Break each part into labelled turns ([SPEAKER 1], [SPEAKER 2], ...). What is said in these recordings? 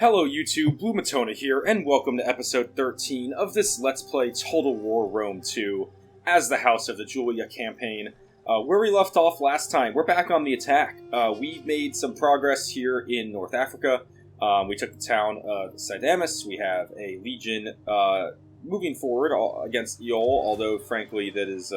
[SPEAKER 1] Hello YouTube, Blumatona here, and welcome to episode 13 of this Let's Play Total War Rome 2 as the House of the Julia campaign. Where we left off last time, we're back on the attack. We made some progress here in North Africa. We took the town of Sidamus. We have a legion moving forward against Iol, although frankly that is...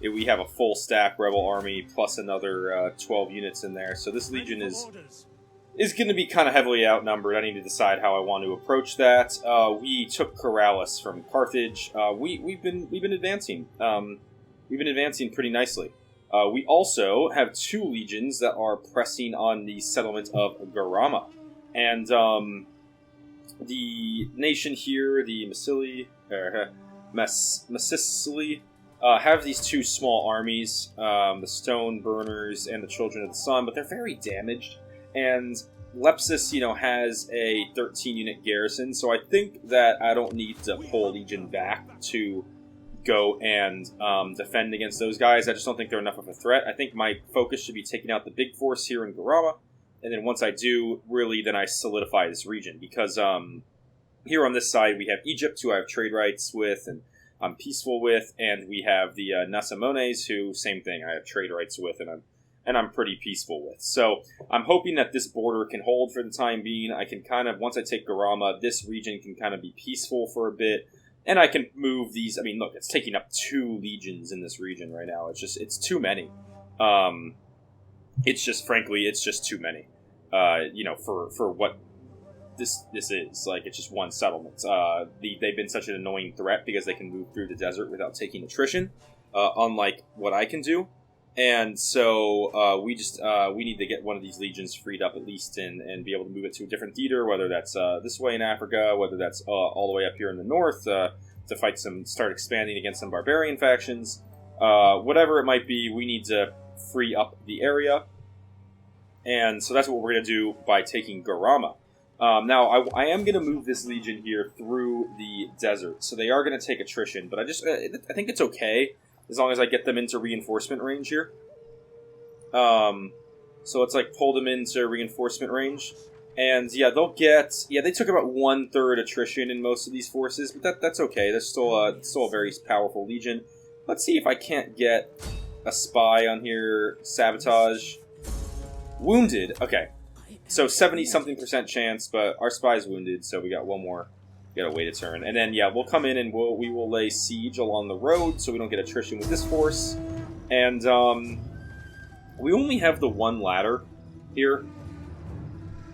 [SPEAKER 1] we have a full stack rebel army plus another 12 units in there, so this legion is going to be kind of heavily outnumbered. I need to decide how I want to approach that. We took Corrales from Carthage. We've been advancing. We've been advancing pretty nicely. We also have two legions that are pressing on the settlement of Garama, and the nation here, the Massalia, have these two small armies, the Stone Burners and the Children of the Sun, but they're very damaged. And Lepsis, has a 13-unit garrison, so I think that I don't need to pull Legion back to go and defend against those guys. I just don't think they're enough of a threat. I think my focus should be taking out the big force here in Garama, and then once I do, really, then I solidify this region. Because here on this side, we have Egypt, who I have trade rights with, and I'm peaceful with, and we have the Nasamones, who, same thing, I have trade rights with, and I'm pretty peaceful with. So I'm hoping that this border can hold for the time being. I can kind of, once I take Garama, this region can kind of be peaceful for a bit, and I can move these. I mean, look, it's taking up 2 legions in this region right now. It's too many. It's just too many. For what this is. Like, it's just one settlement. They've been such an annoying threat because they can move through the desert without taking attrition, unlike what I can do. And so we need to get one of these legions freed up at least and be able to move it to a different theater, whether that's this way in Africa, whether that's all the way up here in the north to start expanding against some barbarian factions. Whatever it might be, we need to free up the area. And so that's what we're going to do by taking Garama. Now, I am going to move this legion here through the desert, so they are going to take attrition, but I think it's okay as long as I get them into reinforcement range here. So let's pull them into reinforcement range, and yeah, they took about 1/3 attrition in most of these forces, but that's okay. That's still a very powerful legion. Let's see if I can't get a spy on here. Sabotage. Wounded. Okay. So 70-something% chance, but our spy's wounded, so we got one more. We gotta wait a turn. And then, yeah, we'll come in and we will lay siege along the road so we don't get attrition with this force. And, we only have the one ladder here.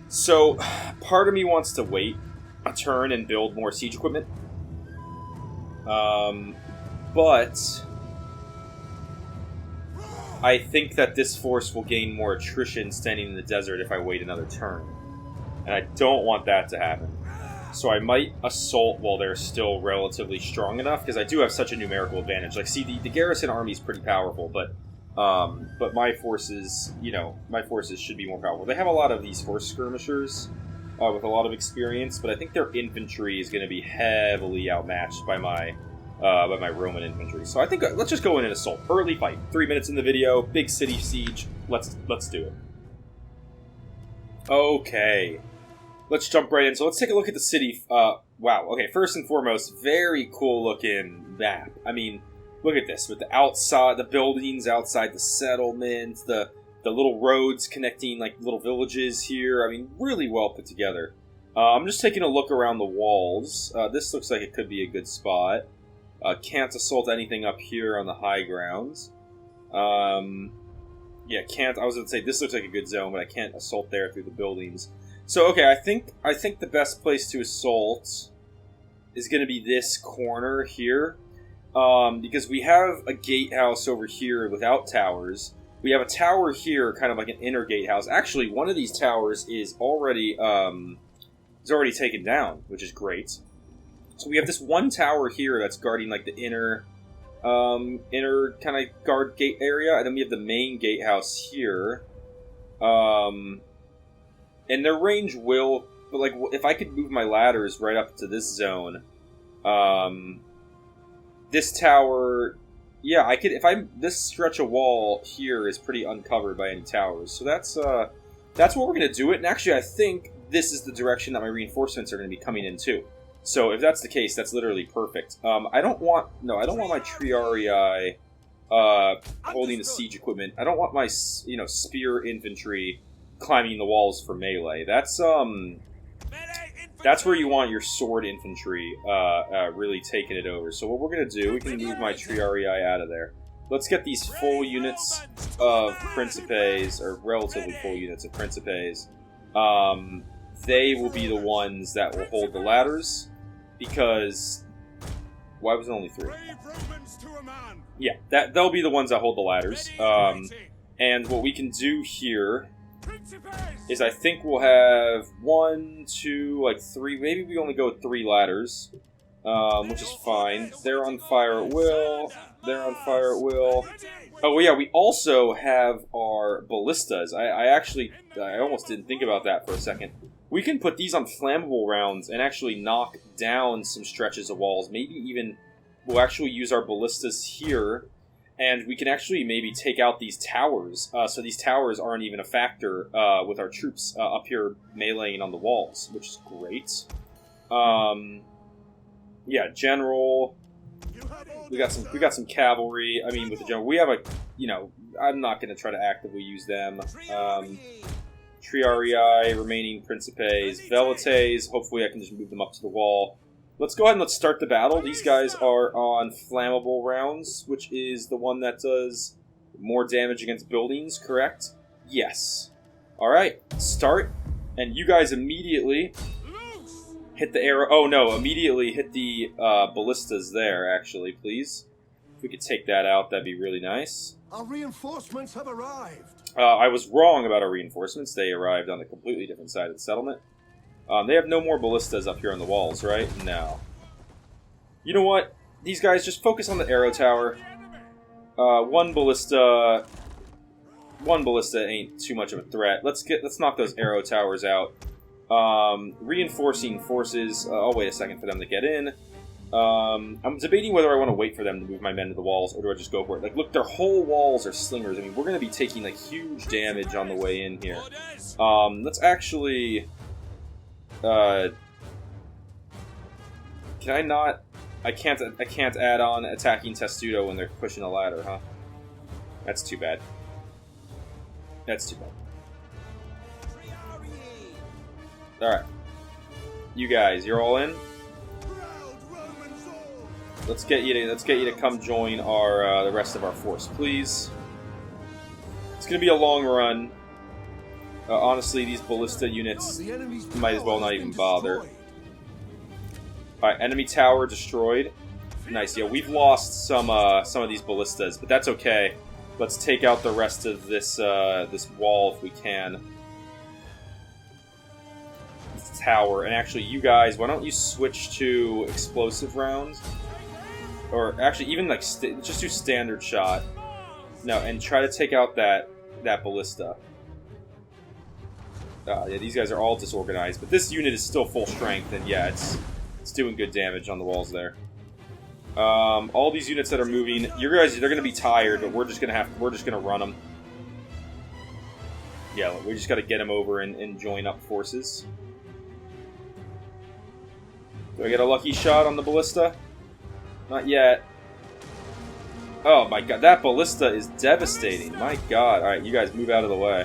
[SPEAKER 1] So, part of me wants to wait a turn and build more siege equipment. But I think that this force will gain more attrition standing in the desert if I wait another turn. And I don't want that to happen. So I might assault while they're still relatively strong enough, because I do have such a numerical advantage. The Garrison army is pretty powerful, but my forces, should be more powerful. They have a lot of these horse skirmishers with a lot of experience, but I think their infantry is going to be heavily outmatched by my Roman infantry. So I think let's just go in and assault. Early fight. 3 minutes in the video. Big city siege. Let's do it. Okay. Let's jump right in. So let's take a look at the city. Wow. Okay, first and foremost, very cool looking map. I mean, look at this. With the buildings outside the settlement, the little roads connecting little villages here. I mean, really well put together. I'm just taking a look around the walls. This looks like it could be a good spot. Can't assault anything up here on the high grounds. Yeah, can't. I was going to say this looks like a good zone, but I can't assault there through the buildings. So okay, I think the best place to assault is going to be this corner here, because we have a gatehouse over here without towers. We have a tower here, kind of like an inner gatehouse. Actually, one of these towers is already taken down, which is great. So we have this one tower here that's guarding the inner kind of guard gate area, and then we have the main gatehouse here. And their range will, but if I could move my ladders right up to this zone, this tower, yeah, I could. This stretch of wall here is pretty uncovered by any towers, so that's what we're gonna do it. And actually, I think this is the direction that my reinforcements are going to be coming in too. So if that's the case, that's literally perfect. I don't want my Triarii holding the siege equipment. I don't want my spear infantry climbing the walls for melee. That's where you want your sword infantry really taking it over. So what we're going to do, we can move my Triarii out of there. Let's get these full units of Principes, or relatively full units of Principes. They will be the ones that will hold the ladders, because... Why was it only 3? Yeah, they'll be the ones that hold the ladders. And what we can do here is I think we'll have 1, 2, 3, maybe we only go with 3 ladders, which is fine. They're on fire at will. They're on fire at will. Oh, yeah, we also have our ballistas. I almost didn't think about that for a second. We can put these on flammable rounds and actually knock down some stretches of walls. Maybe even we'll actually use our ballistas here, and we can actually maybe take out these towers. So these towers aren't even a factor with our troops up here meleeing on the walls, which is great. Yeah, general. We got some cavalry. I mean, with the general, we have I'm not going to try to actively use them. Triarii, remaining Principes, Velites. Hopefully I can just move them up to the wall. Let's go ahead and let's start the battle. These guys are on flammable rounds, which is the one that does more damage against buildings, correct? Yes. Alright, start. And you guys immediately hit the arrow. Oh no, immediately hit the ballistas there, actually, please. If we could take that out, that'd be really nice.
[SPEAKER 2] Our reinforcements have arrived.
[SPEAKER 1] I was wrong about our reinforcements. They arrived on a completely different side of the settlement. They have no more ballistas up here on the walls, right? No. You know what? These guys just focus on the arrow tower. One ballista ain't too much of a threat. Let's knock those arrow towers out. Reinforcing forces. I'll wait a second for them to get in. I'm debating whether I want to wait for them to move my men to the walls, or do I just go for it? Like, look, their whole walls are slingers. I mean, we're going to be taking, like, huge damage on the way in here. Let's actually... can I not... I can't add on attacking Testudo when they're pushing a ladder, huh? That's too bad. That's too bad. Alright. You guys, you're all in? Let's get you to come join our the rest of our force, please. It's gonna be a long run. Honestly, these ballista units might as well not even bother. Alright, enemy tower destroyed. Nice. Yeah, we've lost some of these ballistas, but that's okay. Let's take out the rest of this this wall if we can. This tower, and actually, you guys, why don't you switch to explosive rounds? Or actually, even like just do standard shot. No, and try to take out that ballista. Yeah, these guys are all disorganized, but this unit is still full strength, and yeah, it's doing good damage on the walls there. All these units that are moving, you guys, they're gonna be tired, but we're just gonna run them. Yeah, we just gotta get them over and join up forces. Do I get a lucky shot on the ballista? Not yet. Oh my god, that ballista is devastating. My god. Alright, you guys move out of the way.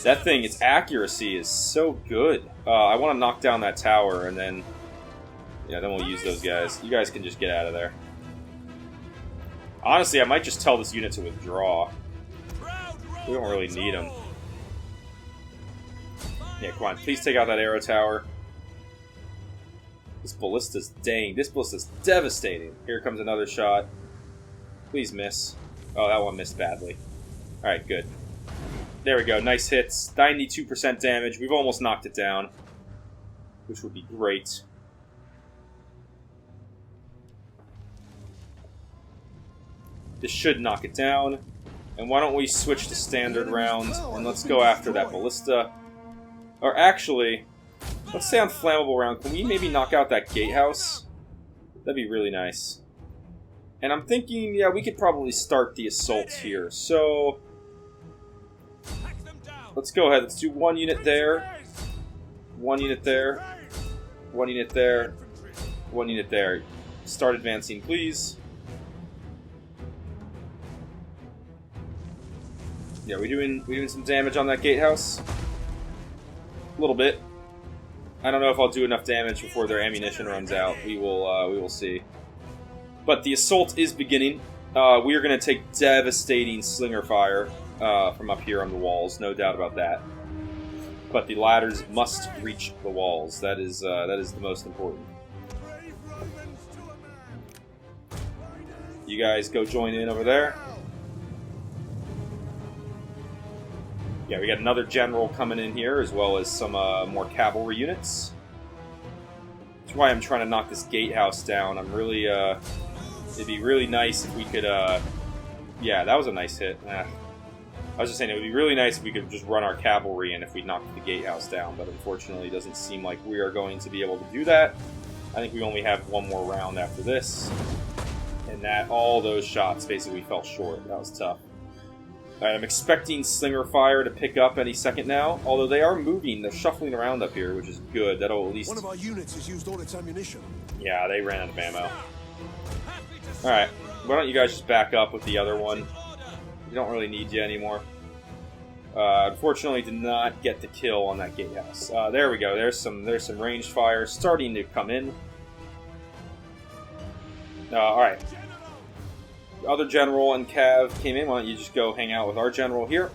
[SPEAKER 1] That thing, its accuracy is so good. I want to knock down that tower, and then... Yeah, then we'll use those guys. You guys can just get out of there. Honestly, I might just tell this unit to withdraw. We don't really need them. Yeah, come on. Please take out that arrow tower. This ballista's dang. This ballista's devastating. Here comes another shot. Please miss. Oh, that one missed badly. Alright, good. There we go. Nice hits. 92% damage. We've almost knocked it down. Which would be great. This should knock it down. And why don't we switch to standard rounds, and let's go after that ballista. Or actually... Let's stay on flammable round. Can we maybe knock out that gatehouse? That'd be really nice. And I'm thinking, yeah, we could probably start the assault here. So, let's go ahead. Let's do one unit there. 1 unit there. 1 unit there. 1 unit there. Start advancing, please. Yeah, we doing some damage on that gatehouse. A little bit. I don't know if I'll do enough damage before their ammunition runs out. We will see. But the assault is beginning. We are going to take devastating slinger fire from up here on the walls, no doubt about that. But the ladders must reach the walls. That is the most important. You guys go join in over there. Yeah, we got another general coming in here, as well as some more cavalry units. That's why I'm trying to knock this gatehouse down. I'm really, it'd be really nice if we could, yeah, that was a nice hit. I was just saying, it would be really nice if we could just run our cavalry in if we knocked the gatehouse down, but unfortunately it doesn't seem like we are going to be able to do that. I think we only have one more round after this. And that, all those shots basically fell short. That was tough. Alright, I'm expecting slinger fire to pick up any second now. Although they are moving, they're shuffling around up here, which is good. That'll at least...
[SPEAKER 2] One of our units has used all its ammunition.
[SPEAKER 1] Yeah, they ran out of ammo. Alright, why don't you guys just back up with the other one? We don't really need you anymore. Unfortunately, did not get the kill on that gatehouse. There we go. There's some ranged fire starting to come in. Alright. Other general and Cav came in. Why don't you just go hang out with our general here?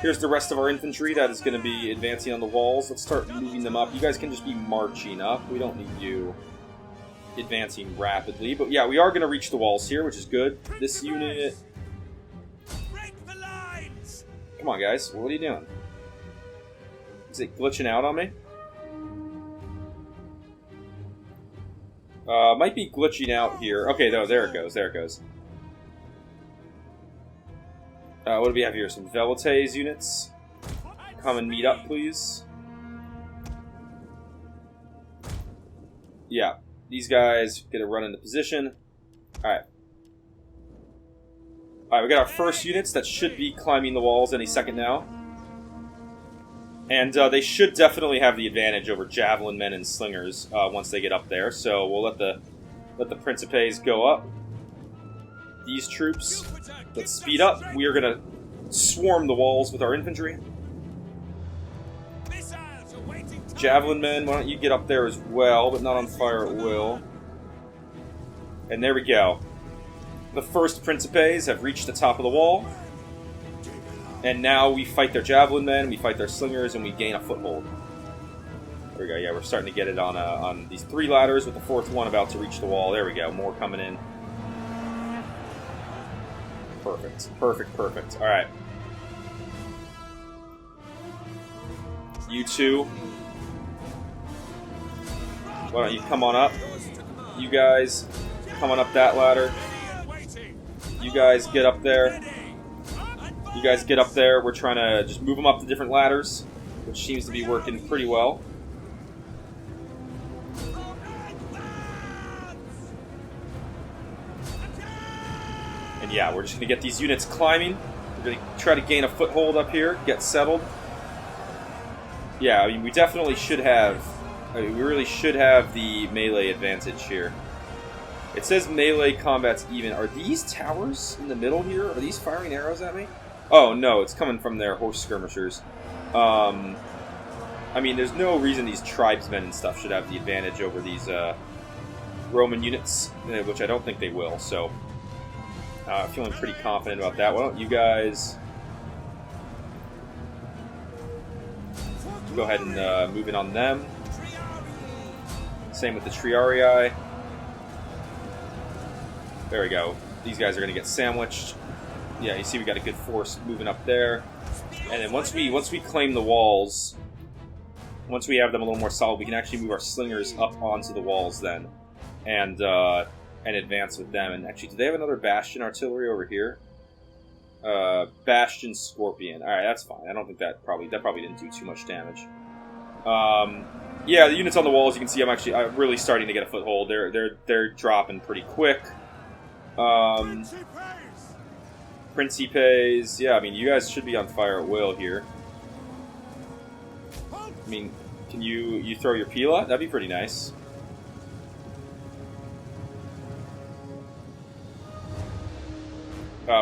[SPEAKER 1] Here's the rest of our infantry that is going to be advancing on the walls. Let's start moving them up. You guys can just be marching up. We don't need you advancing rapidly. But yeah, we are going to reach the walls here, which is good. This unit... Come on, guys. What are you doing? Is it glitching out on me? Might be glitching out here. Okay, no, there it goes. There it goes. What do we have here? Some Velites units. Come and meet up, please. Yeah, these guys get to run into position. Alright. Alright, we got our first units that should be climbing the walls any second now. And they should definitely have the advantage over javelin men and slingers once they get up there. So we'll let the Principes go up. These troops, let's speed up. We are going to swarm the walls with our infantry. Javelin men, why don't you get up there as well, but not on fire at will. And there we go. The first Principes have reached the top of the wall. And now we fight their javelin men, we fight their slingers, and we gain a foothold. There we go, yeah, we're starting to get it on these 3 ladders, with the 4th one about to reach the wall. There we go, more coming in. Perfect, perfect, perfect. Alright. You two. Why don't you come on up? You guys, come on up that ladder. You guys get up there. You guys get up there. We're trying to just move them up to different ladders, which seems to be working pretty well. And yeah, we're just going to get these units climbing. We're going to try to gain a foothold up here, get settled. Yeah, I mean, we definitely should have... we really should have the melee advantage here. It says melee combat's even. Are these towers in the middle here? Are these firing arrows at me? Oh, no, it's coming from their horse skirmishers. I mean, there's no reason these tribesmen and stuff should have the advantage over these Roman units, which I don't think they will, so feeling pretty confident about that. Why don't you guys go ahead and move in on them. Same with the Triarii. There we go. These guys are going to get sandwiched. Yeah, you see we got a good force moving up there. And then once we claim the walls, once we have them a little more solid, we can actually move our slingers up onto the walls then. And advance with them. And actually, do they have another Bastion artillery over here? Bastion Scorpion. Alright, that's fine. I don't think that probably didn't do too much damage. Yeah, the units on the walls, you can see I'm really starting to get a foothold. They're dropping pretty quick. Principes, yeah, I mean, you guys should be on fire at will here. I mean, can you throw your Pila? That'd be pretty nice.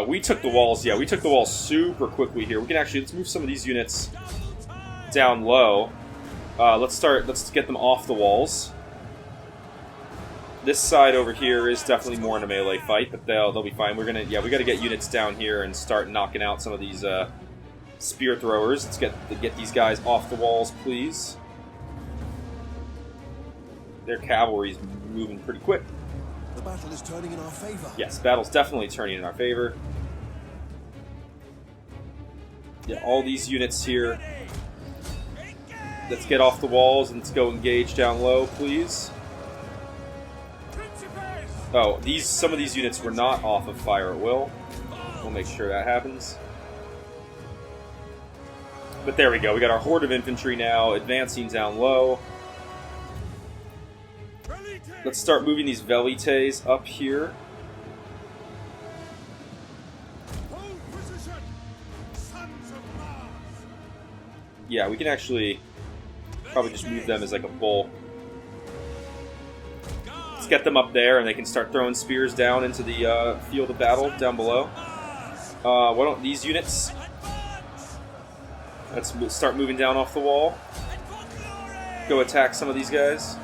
[SPEAKER 1] We took the walls. Yeah, we took the walls super quickly here. We can actually let's move some of these units down low. Let's get them off the walls. This side over here is definitely more in a melee fight, but they'll be fine. We got to get units down here and start knocking out some of these spear throwers. Let's get these guys off the walls, please. Their cavalry's moving pretty quick.
[SPEAKER 2] The battle is turning in our favor.
[SPEAKER 1] Yes, battle's definitely turning in our favor. Yeah, all these units here. Let's get off the walls and let's go engage down low, please. Oh, some of these units were not off of fire at will. We'll make sure that happens. But there we go. We got our horde of infantry now advancing down low. Let's start moving these velites up here. Yeah, we can actually probably just move them as like a bulk. Let's get them up there and they can start throwing spears down into the field of battle down below. Why don't these units... Let's start moving down off the wall. Go attack some of these guys.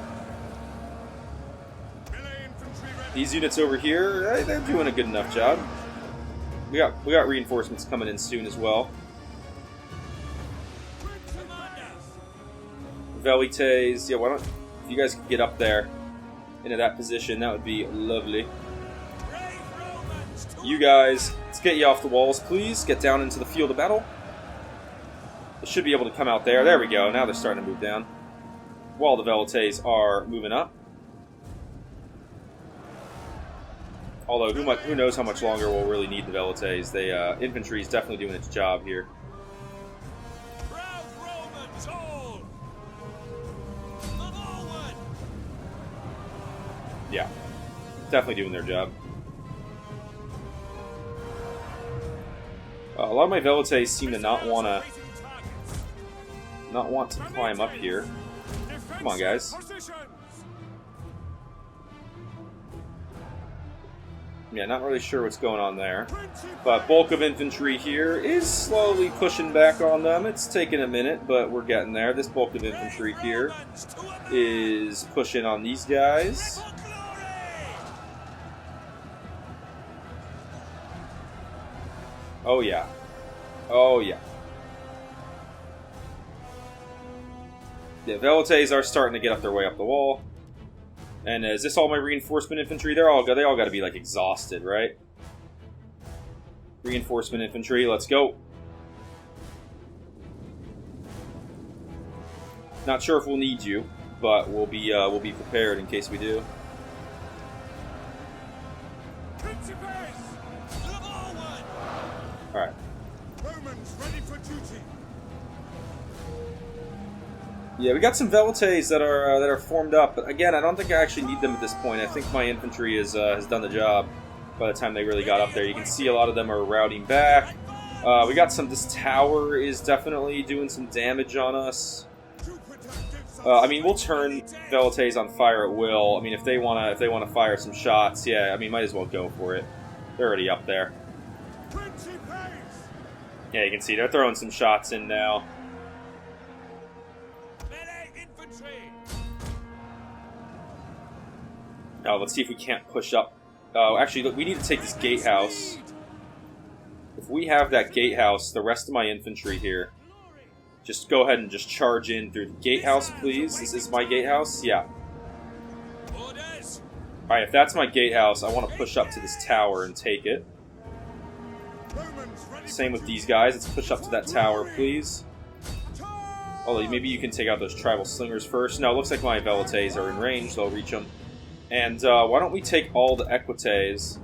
[SPEAKER 1] These units over here, they're doing a good enough job. We got reinforcements coming in soon as well. Velites, yeah, why don't... If you guys could get up there into that position, that would be lovely. You guys, let's get you off the walls, please. Get down into the field of battle. They should be able to come out there. There we go. Now they're starting to move down. While the velites are moving up. Although, who knows how much longer we'll really need the velites. Infantry is definitely doing its job here. Yeah, definitely doing their job. A lot of my velites seem to not want to climb up here. Come on, guys. Yeah, not really sure what's going on there. But bulk of infantry here is slowly pushing back on them. It's taking a minute, but we're getting there. This bulk of infantry here is pushing on these guys. Oh yeah. Oh yeah. The velites are starting to get up their way up the wall. And is this all my reinforcement infantry? They all got to be like exhausted, right? Reinforcement infantry, let's go. Not sure if we'll need you, but we'll be prepared in case we do. All right.
[SPEAKER 2] Romans ready for duty.
[SPEAKER 1] Yeah, we got some velites that are formed up, but again, I don't think I actually need them at this point. I think my infantry has done the job by the time they really got up there. You can see a lot of them are routing back. We got some. This tower is definitely doing some damage on us. I mean, we'll turn velites on fire at will. I mean, if they wanna fire some shots, yeah. I mean, might as well go for it. They're already up there. Yeah, you can see they're throwing some shots in now. Oh, let's see if we can't push up. Oh, actually, look, we need to take this gatehouse. If we have that gatehouse, the rest of my infantry here, just go ahead and just charge in through the gatehouse, please. This is my gatehouse? Yeah. Alright, if that's my gatehouse, I want to push up to this tower and take it. Same with these guys. Let's push up to that tower, please. Although, maybe you can take out those tribal slingers first. No, it looks like my velites are in range, so I'll reach them. And why don't we take all the equites?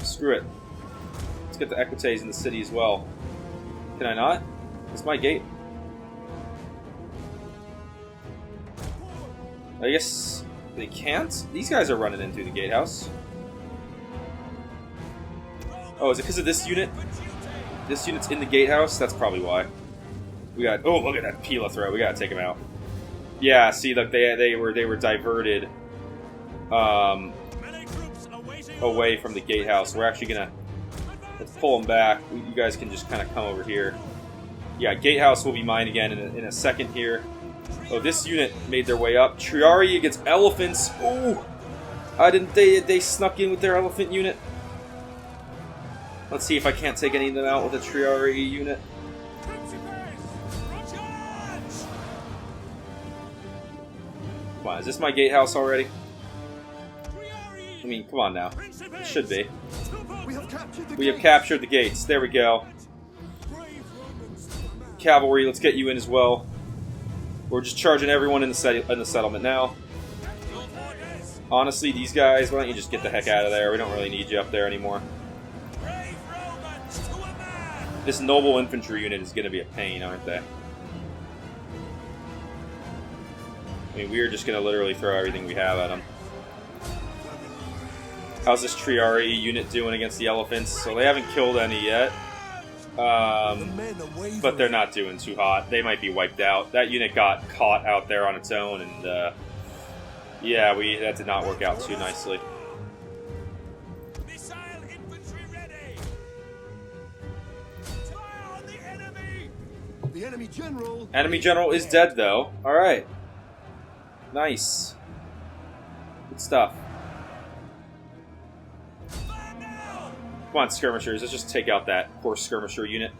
[SPEAKER 1] Screw it. Let's get the equites in the city as well. Can I not? It's my gate. I guess they can't? These guys are running in through the gatehouse. Oh, is it because of this unit? This unit's in the gatehouse? That's probably why. We got... Oh, look at that Pila throw. We gotta take him out. Yeah, see, look, they were diverted away from the gatehouse. We're actually gonna... Let's pull them back. You guys can just kind of come over here. Yeah, gatehouse will be mine again in a second here. Oh, this unit made their way up. Triari against elephants. Ooh! I didn't... They snuck in with their elephant unit. Let's see if I can't take any of them out with a Triari unit. Come on, is this my gatehouse already? I mean, come on now. It should be. We have captured the gates. There we go. Cavalry, let's get you in as well. We're just charging everyone in the settlement now. Honestly, these guys, why don't you just get the heck out of there? We don't really need you up there anymore. This noble infantry unit is going to be a pain, aren't they? I mean, we're just going to literally throw everything we have at them. How's this Triari unit doing against the elephants? So they haven't killed any yet. But they're not doing too hot. They might be wiped out. That unit got caught out there on its own, and yeah, that did not work out too nicely. Enemy general is dead, though. All right, nice, good stuff. Come on, skirmishers. Let's just take out that poor skirmisher unit.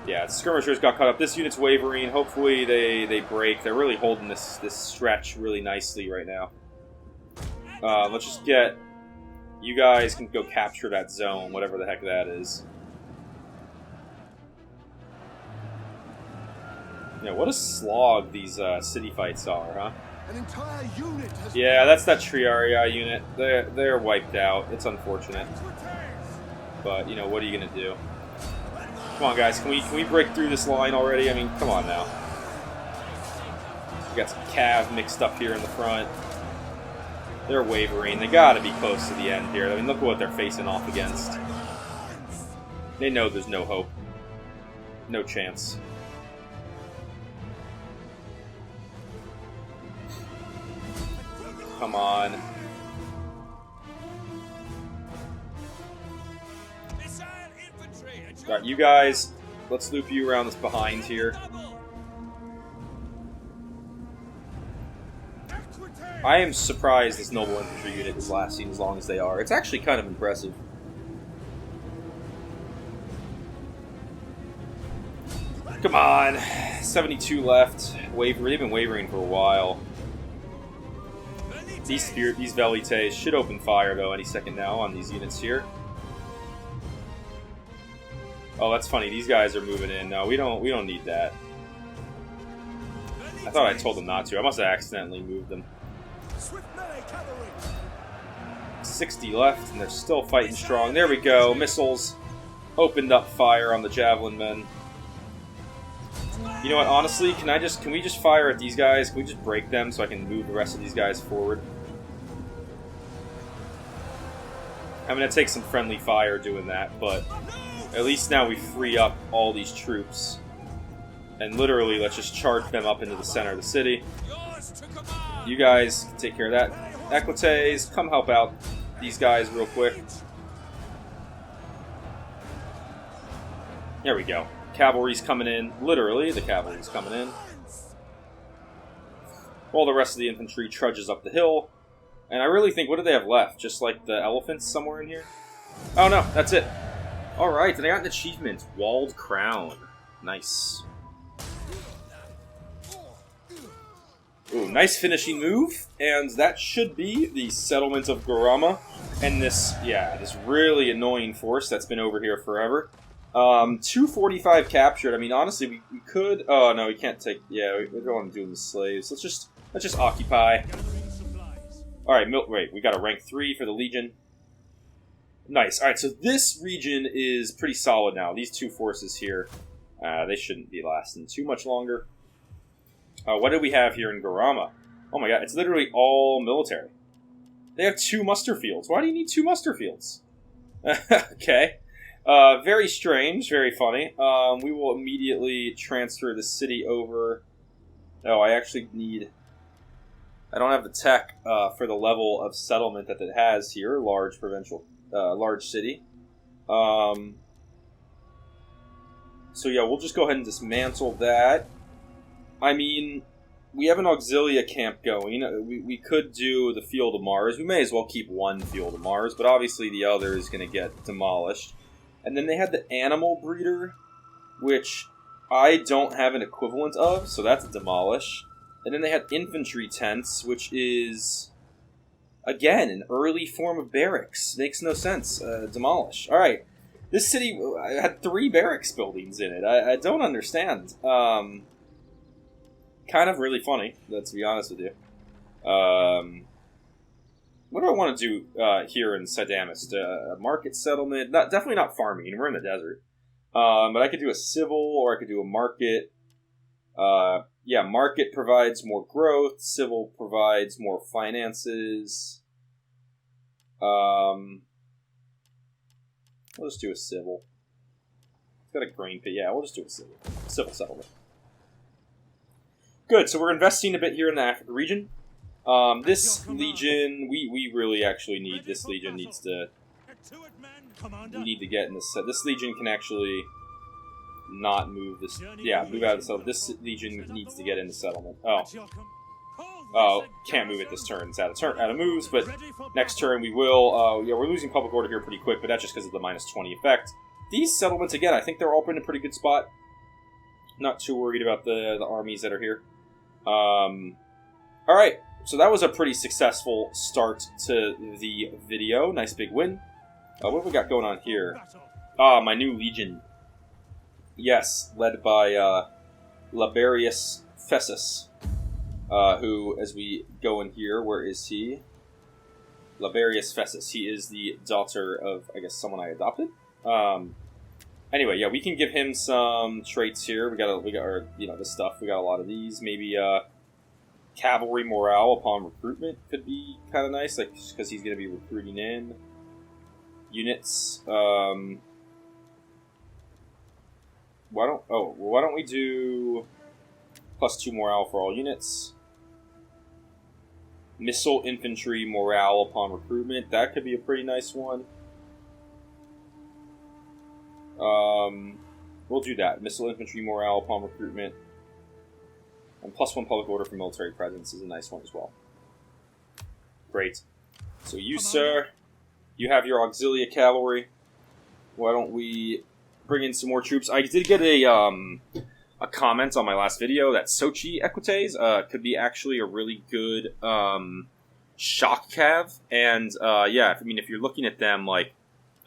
[SPEAKER 1] Yeah, the skirmishers got caught up. This unit's wavering. Hopefully they break. They're really holding this stretch really nicely right now. Let's just get... You guys can go capture that zone, whatever the heck that is. Yeah, what a slog these city fights are, huh?
[SPEAKER 2] An entire unit has...
[SPEAKER 1] Yeah, that's that Triarii unit. They're wiped out. It's unfortunate. But, you know, what are you going to do? Come on, guys. Can we break through this line already? I mean, come on now. We got some Cav mixed up here in the front. They're wavering. They got to be close to the end here. I mean, look at what they're facing off against. They know there's no hope. No chance. Come on. Alright, you guys, let's loop you around this behind here. I am surprised this noble infantry unit is lasting as long as they are. It's actually kind of impressive. Come on. 72 left. They've been wavering for a while. These Velites should open fire, though, any second now on these units here. Oh, that's funny. These guys are moving in. No, we don't need that. I thought I told them not to. I must have accidentally moved them. 60 left, and they're still fighting strong. There we go. Missiles opened up fire on the javelin men. You know what? Honestly, can we just fire at these guys? Can we just break them so I can move the rest of these guys forward? I'm gonna take some friendly fire doing that, but at least now we free up all these troops. And literally, let's just charge them up into the center of the city. You guys can take care of that. Equites, come help out these guys real quick. There we go. Cavalry's coming in. Literally, the cavalry's coming in. While the rest of the infantry trudges up the hill. And I really think, what do they have left? Just like the elephants somewhere in here? Oh no, that's it. Alright, and I got an achievement. Walled Crown. Nice. Ooh, nice finishing move, and that should be the settlement of Garama, and this really annoying force that's been over here forever. 245 captured. I mean, honestly, we could. Oh no, we can't take. Yeah, we don't want to do the slaves. Let's just occupy. All right, wait, we got a rank 3 for the Legion. Nice. All right, so this region is pretty solid now. These two forces here, they shouldn't be lasting too much longer. What do we have here in Garama? Oh my god, it's literally all military. They have 2 muster fields. Why do you need 2 muster fields? Okay. Very strange, very funny. We will immediately transfer the city over. Oh, I actually need... I don't have the tech for the level of settlement that it has here. Large provincial, large city. So yeah, we'll just go ahead and dismantle that. I mean, we have an Auxilia camp going. We could do the Field of Mars. We may as well keep one Field of Mars, but obviously the other is going to get demolished. And then they had the Animal Breeder, which I don't have an equivalent of, so that's a demolish. And then they had Infantry Tents, which is, again, an early form of barracks. Makes no sense. Demolish. Alright. This city had 3 barracks buildings in it. I don't understand. Kind of really funny, to be honest with you. What do I want to do here in Sidamus? A market settlement? Definitely not farming. We're in the desert. But I could do a civil, or I could do a market. Yeah, market provides more growth. Civil provides more finances. We'll just do a civil. It's got a grain pit. Yeah, we'll just do a civil. Civil settlement. Good, so we're investing a bit here in the Africa region. This legion, we really actually need, this legion needs to, we need to get in this, this legion can actually not move this, yeah, move out of the settlement. This legion needs to get in the settlement. Oh, can't move it this turn. It's out of moves, but next turn we will. Yeah, we're losing public order here pretty quick, but that's just because of the -20 effect. These settlements, again, I think they're all in a pretty good spot. Not too worried about the armies that are here. Alright, so that was a pretty successful start to the video. Nice big win. What have we got going on here? My new legion. Yes, led by Laberius Fessus. Who, as we go in here, where is he? Laberius Fessus. He is the daughter of, I guess, someone I adopted. Anyway, yeah, we can give him some traits here. We got, or, you know, this stuff. We got a lot of these. Maybe cavalry morale upon recruitment could be kind of nice, like because he's going to be recruiting in units. Why don't we do +2 morale for all units? Missile infantry morale upon recruitment. That could be a pretty nice one. We'll do that. Missile infantry morale upon recruitment. And +1 public order for military presence is a nice one as well. Great. So you, sir, you have your Auxilia cavalry. Why don't we bring in some more troops? I did get a comment on my last video that Sochi Equites could be actually a really good shock cav, and yeah, I mean, if you're looking at them, like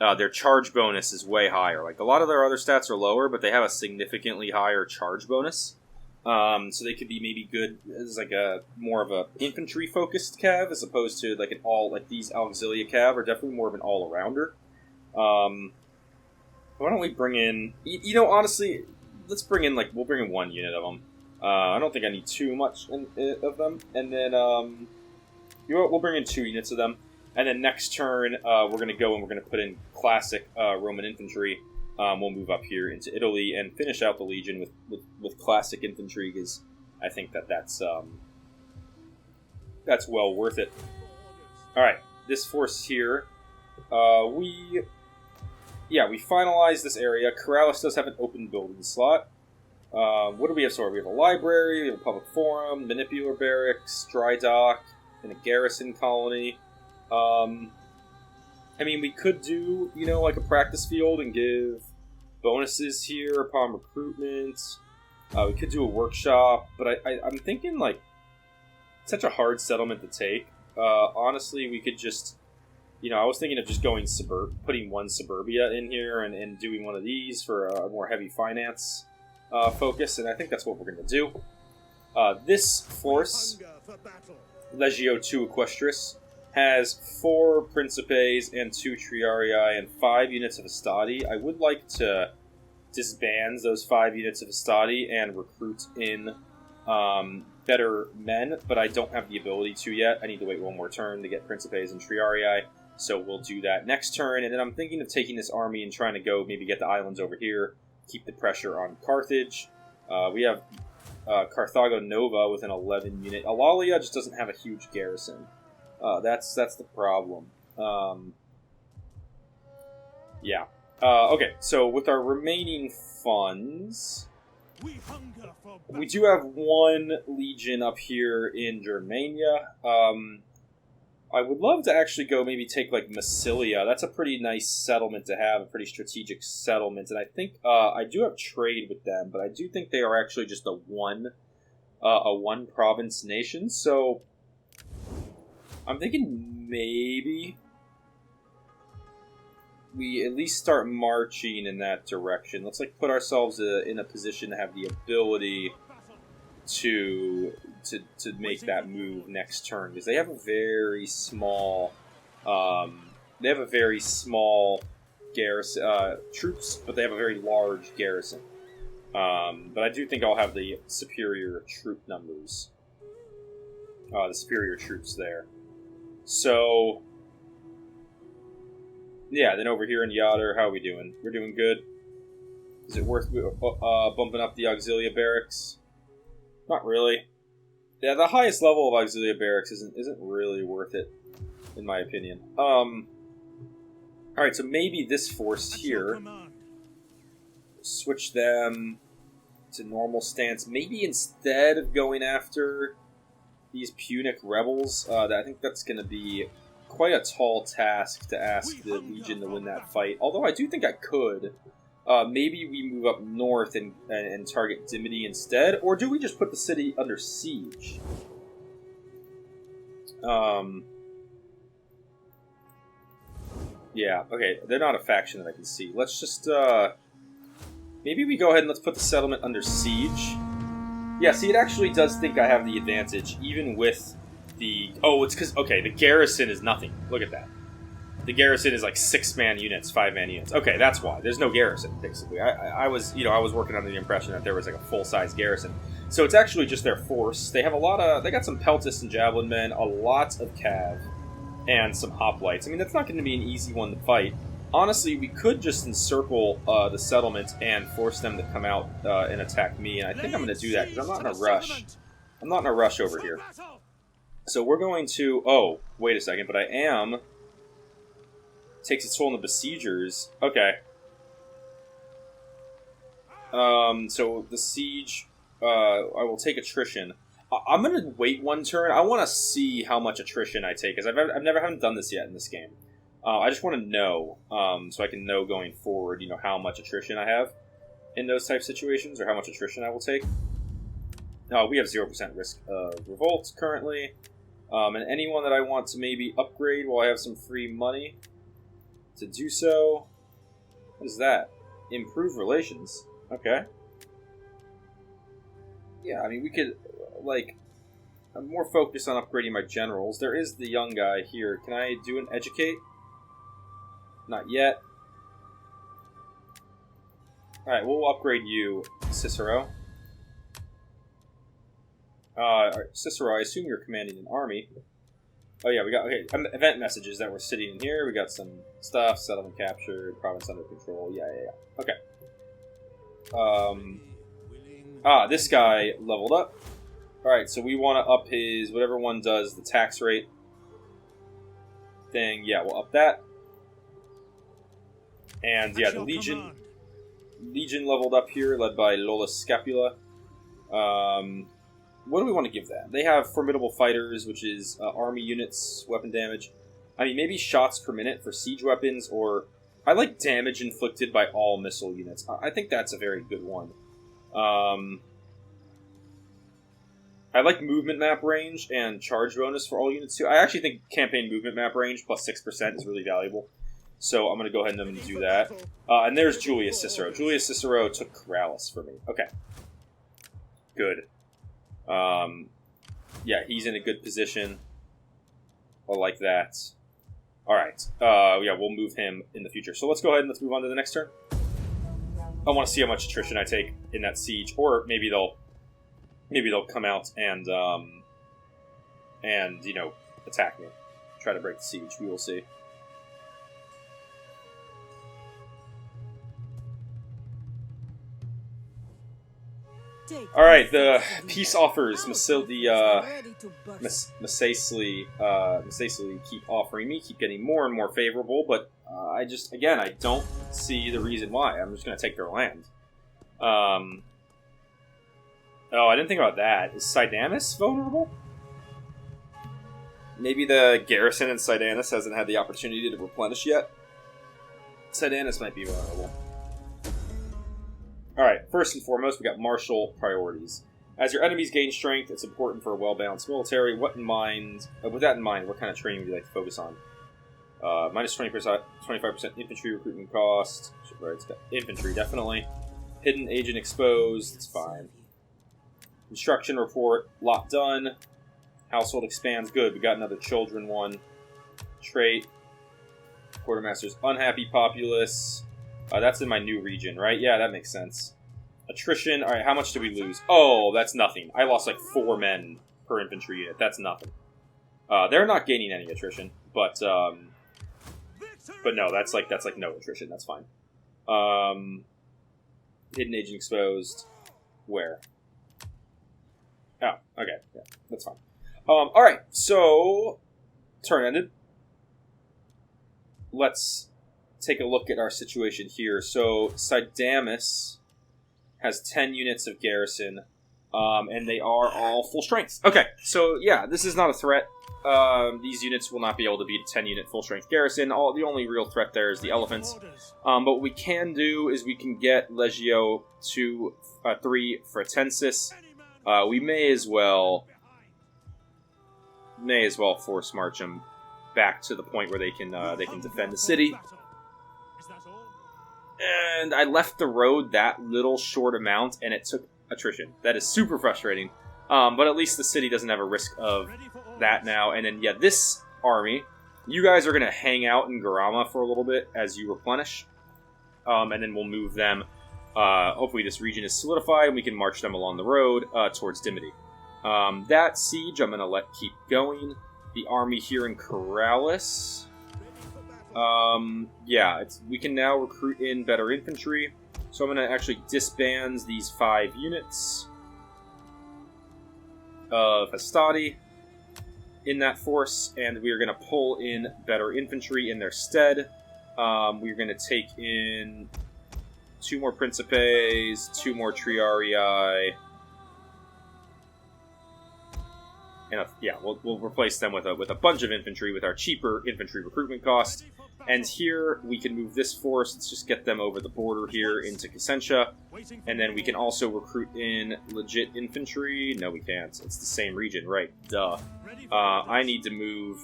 [SPEAKER 1] their charge bonus is way higher. Like a lot of their other stats are lower, but they have a significantly higher charge bonus. So they could be maybe good as like a more of a infantry focused cav as opposed to like an all, like these Auxilia cav are definitely more of an all arounder. Why don't we bring in? You know, honestly, let's bring in we'll bring in 1 unit of them. I don't think I need too much of them, and then you know what, we'll bring in 2 units of them, and then next turn we're gonna go and we're gonna put in classic Roman infantry. We'll move up here into Italy and finish out the Legion with classic infantry, because I think that's well worth it. Alright, this force here, we finalized this area. Corrales does have an open building slot. What do we have? So we have a library, we have a public forum, manipular barracks, dry dock, and a garrison colony. I mean, we could do, you know, like a practice field and give bonuses here upon recruitment. We could do a workshop, but I'm thinking, like, it's such a hard settlement to take. Honestly, we could just, you know, I was thinking of just going putting 1 suburbia in here and doing one of these for a more heavy finance focus, and I think that's what we're going to do. This force, Legio 2 Equestris, has 4 Principes and 2 Triarii and 5 units of Estati. I would like to disband those 5 units of Estati and recruit in better men, but I don't have the ability to yet. I need to wait one more turn to get Principes and Triarii, so we'll do that next turn. And then I'm thinking of taking this army and trying to go maybe get the islands over here, keep the pressure on Carthage. We have Carthago Nova with an 11 unit. Alalia just doesn't have a huge garrison. That's the problem. Yeah. Okay, so with our remaining funds, we do have one legion up here in Germania. I would love to actually go maybe take like Massalia. That's a pretty nice settlement to have, a pretty strategic settlement. And I think I do have trade with them, but I do think they are actually just a one province nation. So I'm thinking maybe we at least start marching in that direction. Let's like put ourselves in a position to have the ability to make that move next turn, because they have a very small garrison troops, but they have a very large garrison. But I do think I'll have the superior troop numbers, the superior troops there. So yeah, then over here in Yader, how are we doing? We're doing good. Is it worth bumping up the Auxilia Barracks? Not really. Yeah, the highest level of Auxilia Barracks isn't really worth it, in my opinion. Alright, so maybe this force here, switch them to normal stance. Maybe instead of going after these Punic rebels, I think that's going to be quite a tall task to ask the Legion to win that fight. Although I do think I could. Maybe we move up north and target Dimity instead, or do we just put the city under siege? Yeah, okay, they're not a faction that I can see. Let's just, maybe we go ahead and let's put the settlement under siege. Yeah, see, it actually does think I have the advantage, even with the... Oh, it's because, okay, the garrison is nothing. Look at that. The garrison is like 6-man units, 5-man units. Okay, that's why. There's no garrison, basically. I was working under the impression that there was like a full-size garrison. So it's actually just their force. They have they got some Peltis and Javelin men, a lot of Cav, and some Hoplites. I mean, that's not going to be an easy one to fight. Honestly, we could just encircle the settlement and force them to come out and attack me, and I think I'm going to do that, because I'm not in a rush. I'm not in a rush over here. So we're going to... Oh, wait a second, but I am... Takes its toll on the besiegers. Okay. So the siege, I will take attrition. I'm gonna wait one turn. I want to see how much attrition I take, because I've never haven't done this yet in this game. I just want to know, so I can know going forward, how much attrition I have in those type situations, or how much attrition I will take. We have 0% risk of revolt currently, and anyone that I want to maybe upgrade while I have some free money to do so. What is that? Improve relations. Okay. Yeah, I mean, we could, I'm more focused on upgrading my generals. There is the young guy here. Can I do an educate? Not yet. Alright, we'll upgrade you, Cicero. Alright, Cicero, I assume you're commanding an army. Oh yeah, we got, okay, event messages that were sitting in here. We got some stuff, settlement captured, province under control. Yeah. Okay. This guy leveled up. Alright, so we want to up his, whatever one does the tax rate thing. Yeah, we'll up that. And yeah, the Legion leveled up here, led by Lola Scapula. What do we want to give them? They have formidable fighters, which is army units, weapon damage. I mean, maybe shots per minute for siege weapons, or... I like damage inflicted by all missile units. I think that's a very good one. I like movement map range and charge bonus for all units, too. I actually think campaign movement map range plus 6% is really valuable. So I'm going to go ahead and do that. And there's Julius Cicero. Julius Cicero took Corrales for me. Okay. Good. Yeah, he's in a good position. I like that. Alright. Yeah, we'll move him in the future. So let's go ahead and let's move on to the next turn. I want to see how much attrition I take in that siege. Or maybe they'll maybe they'll come out and attack me. Try to break the siege. We will see. Alright, the peace offers Massalia keep offering me, keep getting more and more favorable, but I don't see the reason why. I'm just going to take their land. Oh, I didn't think about that. Is Sidanis vulnerable? Maybe the garrison in Sidanis hasn't had the opportunity to replenish yet. Sidanis might be vulnerable. Alright, first and foremost, we got martial priorities. As your enemies gain strength, it's important for a well-balanced military. With that in mind, what kind of training would you like to focus on? Minus 20%, 25% infantry recruitment cost. Right, it's got infantry, definitely. Hidden agent exposed, it's fine. Construction report, lot done. Household expands, good. We got another children one. Trait. Quartermaster's unhappy populace. That's in my new region, right? Yeah, that makes sense. Attrition. Alright, how much did we lose? Oh, that's nothing. I lost like 4 men per infantry unit. That's nothing. They're not gaining any attrition, but no, that's like no attrition. That's fine. Hidden agent exposed. Where? Oh, okay. Yeah, that's fine. Alright, so turn ended. Let's take a look at our situation here. So Sidamis has 10 units of garrison, and they are all full strength. Okay, so yeah, this is not a threat. These units will not be able to beat a 10-unit full-strength garrison. The only real threat there is the elephants. But what we can do is we can get Legio to 3 Fretensis. We may as well force march them back to the point where they can defend the city. And I left the road that little short amount, and it took attrition. That is super frustrating. But at least the city doesn't have a risk of that now. And then, yeah, this army, you guys are going to hang out in Garama for a little bit as you replenish. And then we'll move them. Hopefully this region is solidified, and we can march them along the road towards Dimity. That siege I'm going to let keep going. The army here in Corrales. We can now recruit in better infantry. So I'm going to actually disband these 5 units of Hastati in that force, and we are going to pull in better infantry in their stead. We're going to take in 2 more Principes, 2 more Triarii, and we'll replace them with a bunch of infantry with our cheaper infantry recruitment cost. And here we can move this force. Let's just get them over the border here into Cassentia, and then we can also recruit in legit infantry. No, we can't. It's the same region, right? Duh. I need to move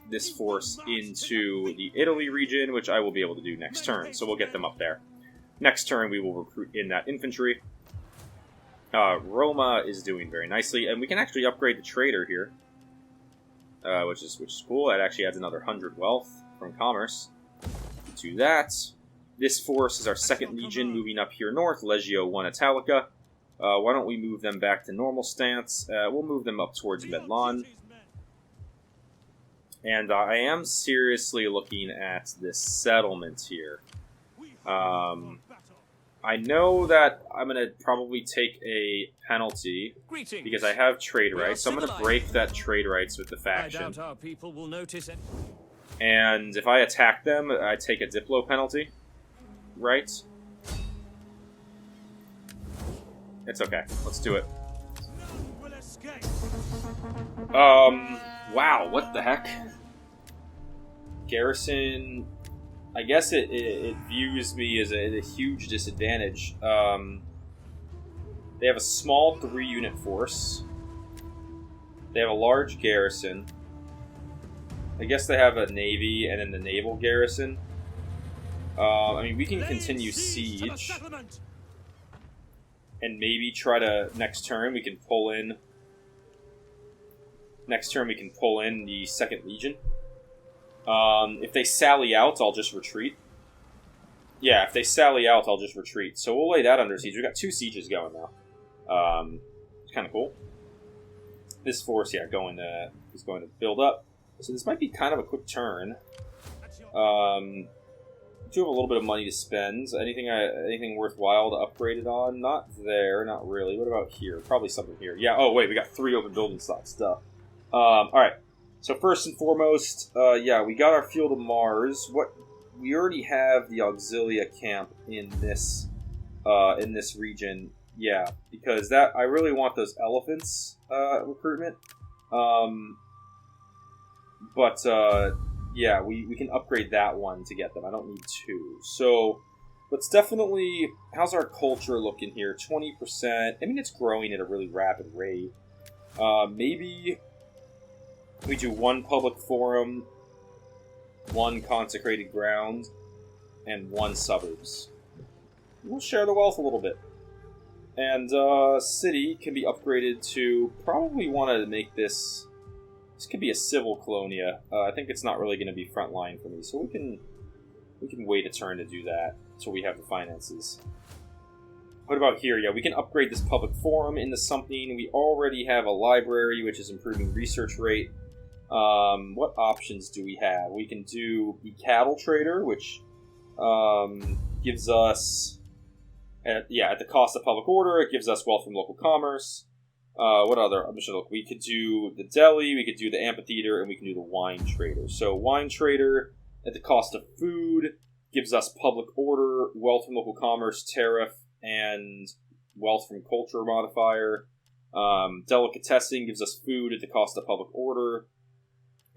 [SPEAKER 1] this force into the Italy region, which I will be able to do next turn. So we'll get them up there. Next turn, we will recruit in that infantry. Roma is doing very nicely, and we can actually upgrade the trader here, which is cool. It actually adds another 100 wealth from commerce to that. This force is our 2nd legion moving up here north, Legio 1 Italica. Why don't we move them back to normal stance? We'll move them up towards Medlan. And I am seriously looking at this settlement here. I know that I'm going to probably take a penalty because I have trade rights, so I'm going to break that trade rights with the faction. And if I attack them, I take a Diplo penalty, right? It's okay. Let's do it. Wow, what the heck? Garrison, I guess it views me as a huge disadvantage. They have a small 3-unit force. They have a large garrison. I guess they have a navy and then the naval garrison. I mean, we can continue siege. And maybe try to, next turn, we can pull in... Next turn, we can pull in the 2nd Legion. If they sally out, I'll just retreat. Yeah, if they sally out, I'll just retreat. So we'll lay that under siege. We've got 2 sieges going now. Kind kind of cool. This force, yeah, is going to build up. So this might be kind of a quick turn. Do have a little bit of money to spend. Anything worthwhile to upgrade it on? Not there, not really. What about here? Probably something here. Yeah. Oh wait, we got 3 open building slots. Duh. All right. So first and foremost, yeah, we got our field of Mars. We already have the Auxilia camp in this region. Yeah, because I really want those elephants recruitment. Yeah, we can upgrade that one to get them. I don't need 2. So let's definitely... How's our culture looking here? 20%. I mean, it's growing at a really rapid rate. Maybe we do 1 public forum, 1 consecrated ground, and 1 suburbs. We'll share the wealth a little bit. And city can be upgraded to... Probably want to make this... This could be a civil colonia. I think it's not really going to be frontline for me, so we can wait a turn to do that until we have the finances. What about here? Yeah, we can upgrade this public forum into something. We already have a library, which is improving research rate. What options do we have? We can do the cattle trader, which gives us, at the cost of public order, it gives us wealth from local commerce. What other? I'm just gonna look. We could do the deli, we could do the amphitheater, and we can do the wine trader. So wine trader at the cost of food gives us public order, wealth from local commerce, tariff, and wealth from culture modifier. Delicatessen gives us food at the cost of public order,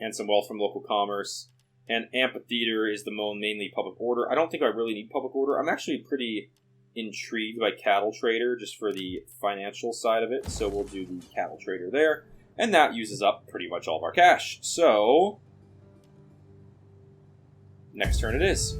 [SPEAKER 1] and some wealth from local commerce. And amphitheater is the mainly public order. I don't think I really need public order. I'm actually pretty intrigued by cattle trader just for the financial side of it, so we'll do the cattle trader there, and that uses up pretty much all of our cash. So next turn it is.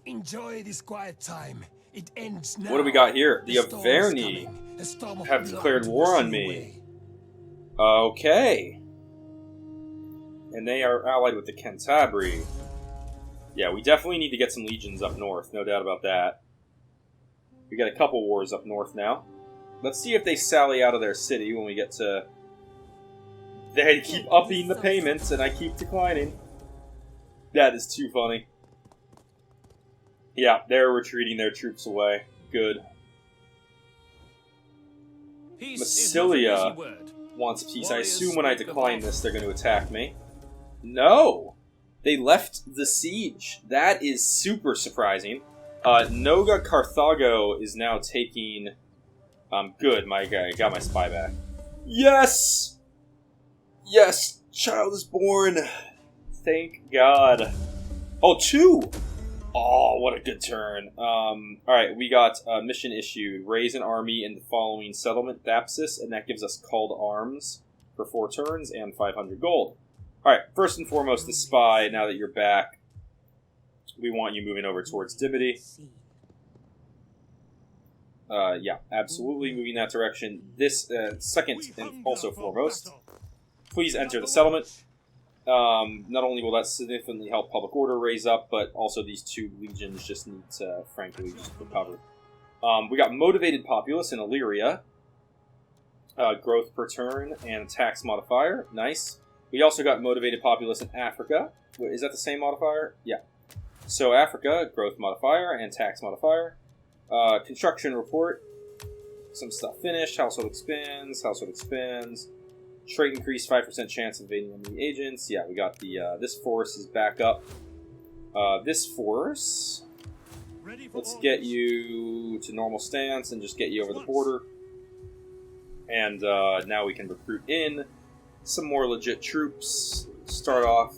[SPEAKER 2] Enjoy this quiet time. It ends now.
[SPEAKER 1] What do we got here? The
[SPEAKER 2] storm is
[SPEAKER 1] Averni
[SPEAKER 2] coming. A storm of
[SPEAKER 1] have
[SPEAKER 2] blood
[SPEAKER 1] declared
[SPEAKER 2] to
[SPEAKER 1] war
[SPEAKER 2] wash
[SPEAKER 1] on
[SPEAKER 2] you
[SPEAKER 1] me.
[SPEAKER 2] away.
[SPEAKER 1] Okay. And they are allied with the Cantabri. Yeah, we definitely need to get some legions up north, no doubt about that. We got a couple wars up north now. Let's see if they sally out of their city when we get to... They keep upping the payments, and I keep declining. That is too funny. Yeah, they're retreating their troops away. Good. Massalia wants peace. I assume when I decline this, they're going to attack me. No! They left the siege. That is super surprising. Noga Carthago is now taking... good, my guy. Got my spy back. Yes! Yes! Child is born! Thank God. Oh, 2! Oh, what a good turn. Alright, we got mission issued. Raise an army in the following settlement, Thapsis, and that gives us called arms for 4 turns and 500 gold. Alright, first and foremost, the spy, now that you're back, we want you moving over towards Dimity. Yeah, absolutely moving that direction. This, second and also foremost, please enter the settlement. Not only will that significantly help public order raise up, but also these 2 legions just need to, frankly, just recover. We got motivated populace in Illyria. Growth per turn and tax modifier. Nice. We also got motivated populace in Africa. Wait, is that the same modifier? Yeah. So Africa, growth modifier and tax modifier. Construction report. Some stuff finished. Household expands. Household expands. Trait increase, 5% chance of evading enemy agents. Yeah, we got the, this force is back up. This force, let's get you to normal stance and just get you over the border. And, now we can recruit in some more legit troops. Start off.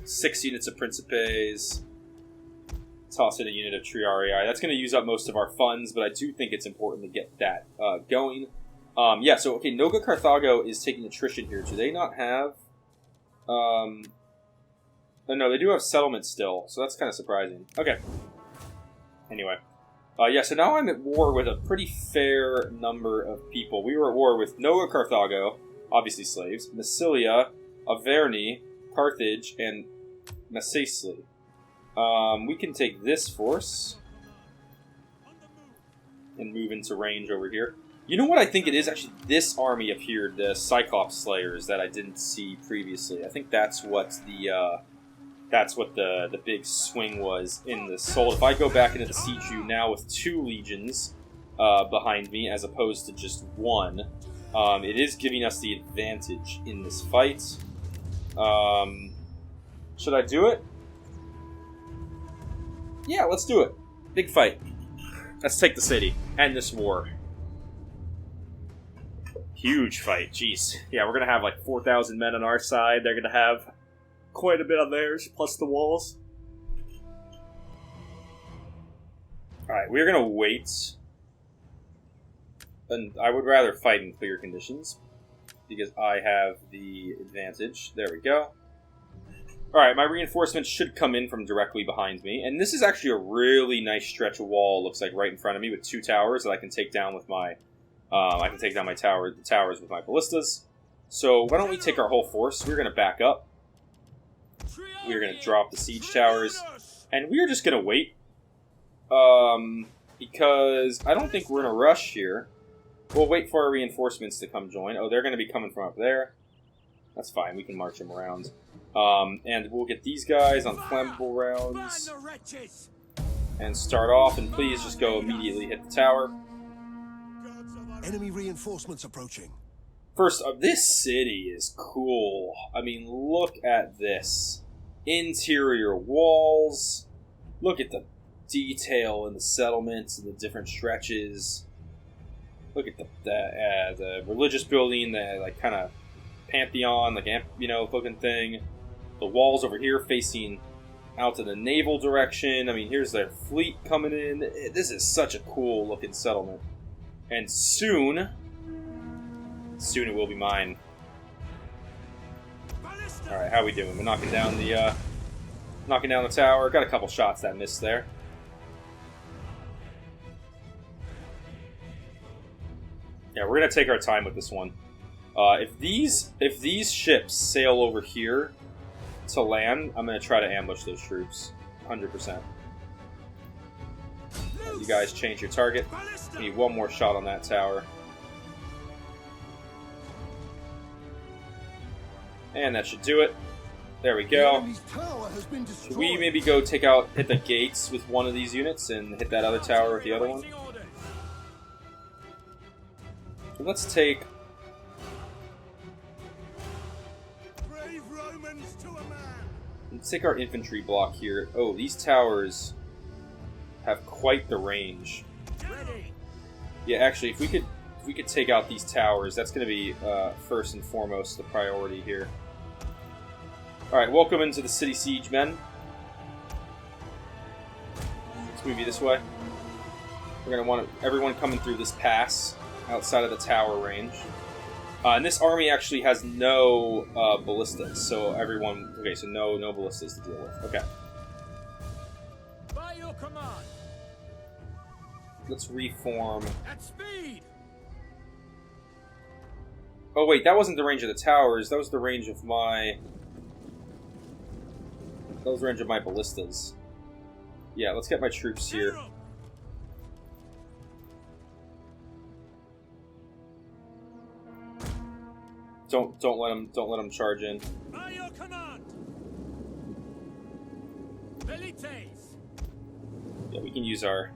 [SPEAKER 1] 6 units of Principes. Toss in a unit of Triarii. That's going to use up most of our funds, but I do think it's important to get that, going. Yeah, so, okay, Noga Carthago is taking attrition here. Do they not have... Oh, no, they do have settlement still, so that's kind of surprising. Okay. Anyway. Yeah, so now I'm at war with a pretty fair number of people. We were at war with Noga Carthago, obviously slaves, Massalia, Averni, Carthage, and Massalia. We can take this force and move into range over here. You know what I think it is? Actually, this army up here, the Cyclops Slayers that I didn't see previously. I think that's what the big swing was in the Soul. If I go back into the Siege View now with 2 legions behind me as opposed to just 1, it is giving us the advantage in this fight. Should I do it? Yeah, let's do it. Big fight. Let's take the city. End this war. Huge fight, jeez. Yeah, we're gonna have like 4,000 men on our side. They're gonna have quite a bit on theirs, plus the walls. Alright, we're gonna wait. And I would rather fight in clear conditions, because I have the advantage. There we go. Alright, my reinforcements should come in from directly behind me. And this is actually a really nice stretch of wall, looks like, right in front of me, with 2 towers that I can take down with my... I can take down my towers with my ballistas. So why don't we take our whole force? We're going to back up. We're going to drop the siege towers. And we're just going to wait. Because I don't think we're in a rush here. We'll wait for our reinforcements to come join. Oh, they're going to be coming from up there. That's fine. We can march them around. And we'll get these guys on flammable rounds. And start off. And please just go immediately hit the tower.
[SPEAKER 2] Enemy reinforcements approaching.
[SPEAKER 1] First up, this city is cool. I mean, look at this. Interior walls. Look at the detail in the settlements and the different stretches. Look at the religious building, the like kind of pantheon, like looking thing. The walls over here facing out to the naval direction. I mean, here's their fleet coming in. This is such a cool looking settlement. And soon it will be mine. Alright, how we doing? We're knocking down the tower. Got a couple shots that missed there. Yeah, we're gonna take our time with this one. If these ships sail over here to land, I'm gonna try to ambush those troops. 100%. You guys change your target. We need one more shot on that tower. And that should do it. There we go. Should we maybe go hit the gates with one of these units and hit that other tower with the other one? Let's take... Let's take our infantry block here. Oh, these towers have quite the range. Yeah, actually, if we could take out these towers, that's going to be first and foremost the priority here. All right, welcome into the city siege, men. Let's move you this way. We're going to want everyone coming through this pass outside of the tower range. And this army actually has no ballistas, so everyone... Okay, so no ballistas to deal with. Okay.
[SPEAKER 3] By your command.
[SPEAKER 1] Let's reform.
[SPEAKER 3] At speed.
[SPEAKER 1] Oh wait, that wasn't the range of the towers. That was the range of my... That was the range of my ballistas. Yeah, let's get my troops here. Don't let them charge in.
[SPEAKER 3] By your command. Velites.
[SPEAKER 1] Yeah, we can use our...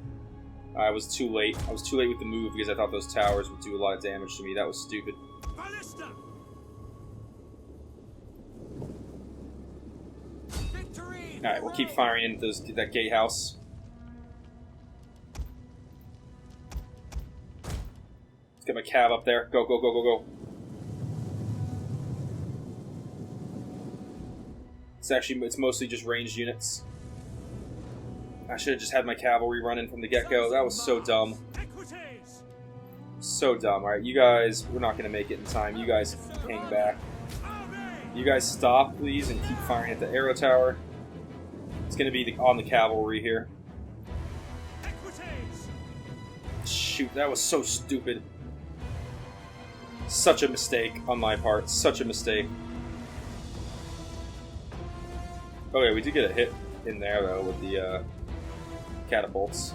[SPEAKER 1] I was too late. I was too late with the move because I thought those towers would do a lot of damage to me. That was stupid.
[SPEAKER 3] Ballista.
[SPEAKER 1] Alright, we'll keep firing into that gatehouse. Let's get my cav up there. Go, go, go, go, go. It's mostly just ranged units. I should have just had my cavalry running from the get-go. That was so dumb. So dumb. Alright, you guys, we're not going to make it in time. You guys hang back. You guys stop, please, and keep firing at the arrow tower. It's going to be on the cavalry here. Shoot, that was so stupid. Such a mistake on my part. Such a mistake. Okay, we did get a hit. in there though with the catapults.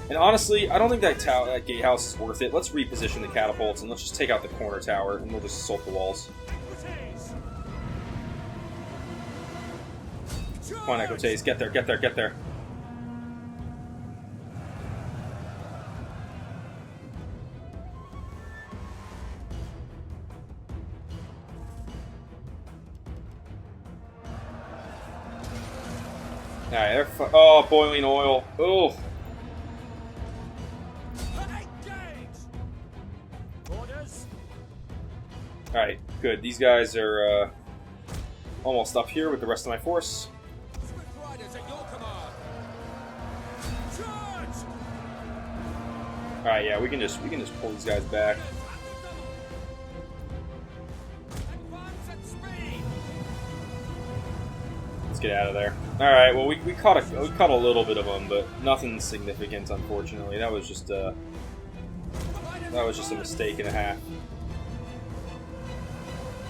[SPEAKER 1] And honestly, I don't think that gatehouse is worth it. Let's reposition the catapults and let's just take out the corner tower and we'll just assault the walls. Come on, Equites, get there, get there, get there. Alright, oh, boiling oil. Oh. Alright, good. These guys are almost up here with the rest of my force. Alright, yeah, we can just pull these guys back. Let's get out of there. Alright, well we caught a little bit of them, but nothing significant, unfortunately. That was just a mistake and a half.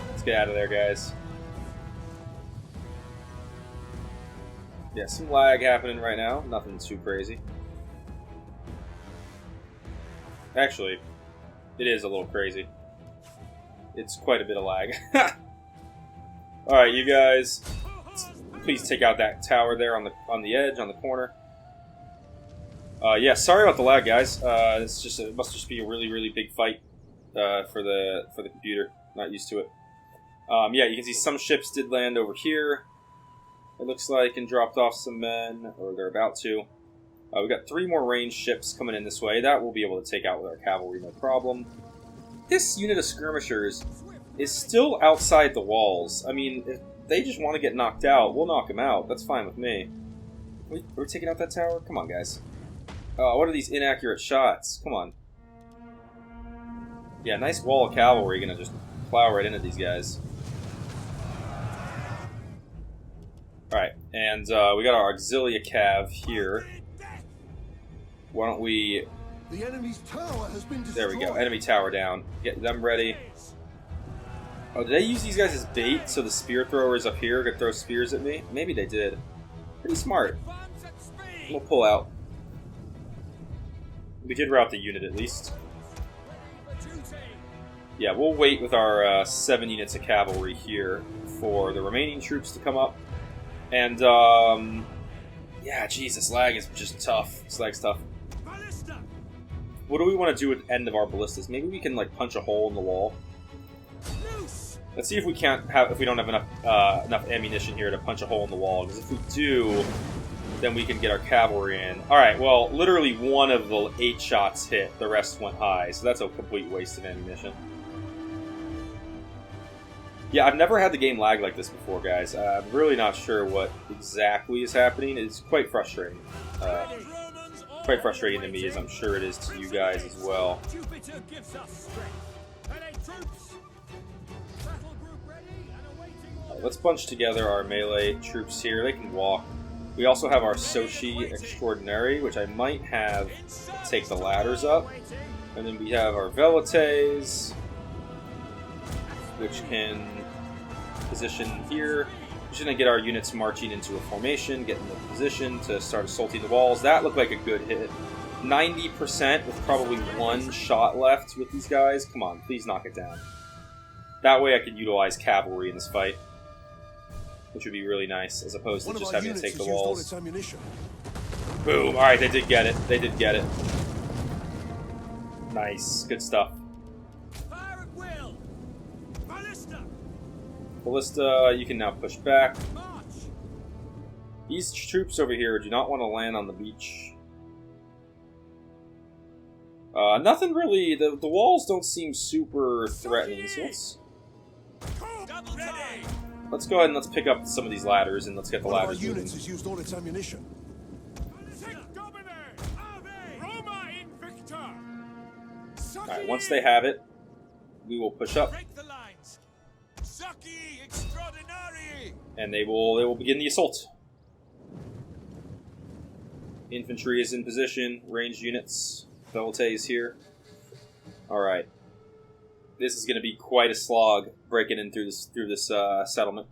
[SPEAKER 1] Let's get out of there, guys. Yeah, some lag happening right now. Nothing too crazy. Actually, it is a little crazy. It's quite a bit of lag. Alright, you guys, please take out that tower there on the edge, on the corner. Yeah, sorry about the lag, guys. It must just be a really big fight for the computer. Not used to it. Yeah, you can see some ships did land over here. It looks like, and dropped off some men, or they're about to. We got 3 more ranged ships coming in this way. That we'll be able to take out with our cavalry, no problem. This unit of skirmishers is still outside the walls. I mean, if they just want to get knocked out, we'll knock them out. That's fine with me. Are we taking out that tower? Come on, guys. What are these inaccurate shots? Come on. Yeah, nice wall of cavalry. Gonna just plow right into these guys. Alright, and we got our Auxilia Cav here. Why don't we...
[SPEAKER 2] The enemy's tower has been destroyed.
[SPEAKER 1] There we go, enemy tower down. Get them ready. Oh, did they use these guys as bait so the spear throwers up here could throw spears at me? Maybe they did. Pretty smart. We'll pull out. We did rout the unit at least. Yeah, we'll wait with our 7 units of cavalry here for the remaining troops to come up. And, yeah, geez, this lag is just tough. This lag's tough. What do we want to do at the end of our ballistas? Maybe we can, like, punch a hole in the wall. Let's see if we don't have enough ammunition here to punch a hole in the wall. Because if we do, then we can get our cavalry in. Alright, well, literally one of the 8 shots hit. The rest went high. So that's a complete waste of ammunition. Yeah, I've never had the game lag like this before, guys. I'm really not sure what exactly is happening. It's quite frustrating. Quite frustrating to me, as I'm sure it is to you guys as well. Let's bunch together our melee troops here. They can walk. We also have our Sochi Extraordinary, which I might have take the ladders up. And then we have our Velites, which can position here. We're just going to get our units marching into a formation, get in the position to start assaulting the walls. That looked like a good hit. 90% with probably 1 shot left with these guys. Come on, please knock it down. That way I could utilize cavalry in this fight, which would be really nice, as opposed to just having to take the walls. Boom! Alright, they did get it. They did get it. Nice. Good stuff. Ballista, you can now push back. These troops over here do not want to land on the beach. Nothing really. The walls don't seem super threatening, so let's go ahead and let's pick up some of these ladders and let's get the ladders moving.
[SPEAKER 2] Units has used all its ammunition.
[SPEAKER 1] Alright, once they have it, we will push up. And they will begin the assault. Infantry is in position, ranged units. Velte is here. Alright. This is going to be quite a slog breaking in through this settlement.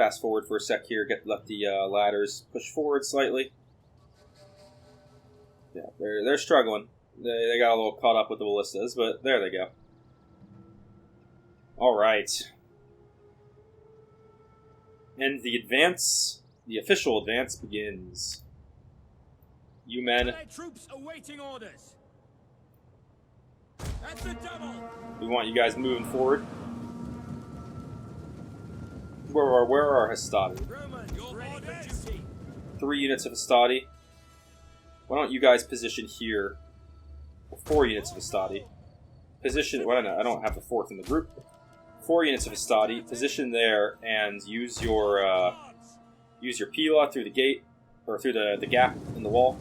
[SPEAKER 1] fast forward for a sec here. Let the ladders push forward slightly. Yeah, they're struggling. They got a little caught up with the ballistas, but there they go. All right. And the official advance begins. You men,
[SPEAKER 3] Troops awaiting orders. That's the double.
[SPEAKER 1] we want you guys moving forward. Where are our Hastati?
[SPEAKER 3] Romans, ready for duty.
[SPEAKER 1] 3 units of Hastati. Why don't you guys position here? 4 units of Hastati. Position. Well, I don't have the 4th in the group. 4 units of Hastati. Position there and use your Pila through the gate or through the gap in the wall.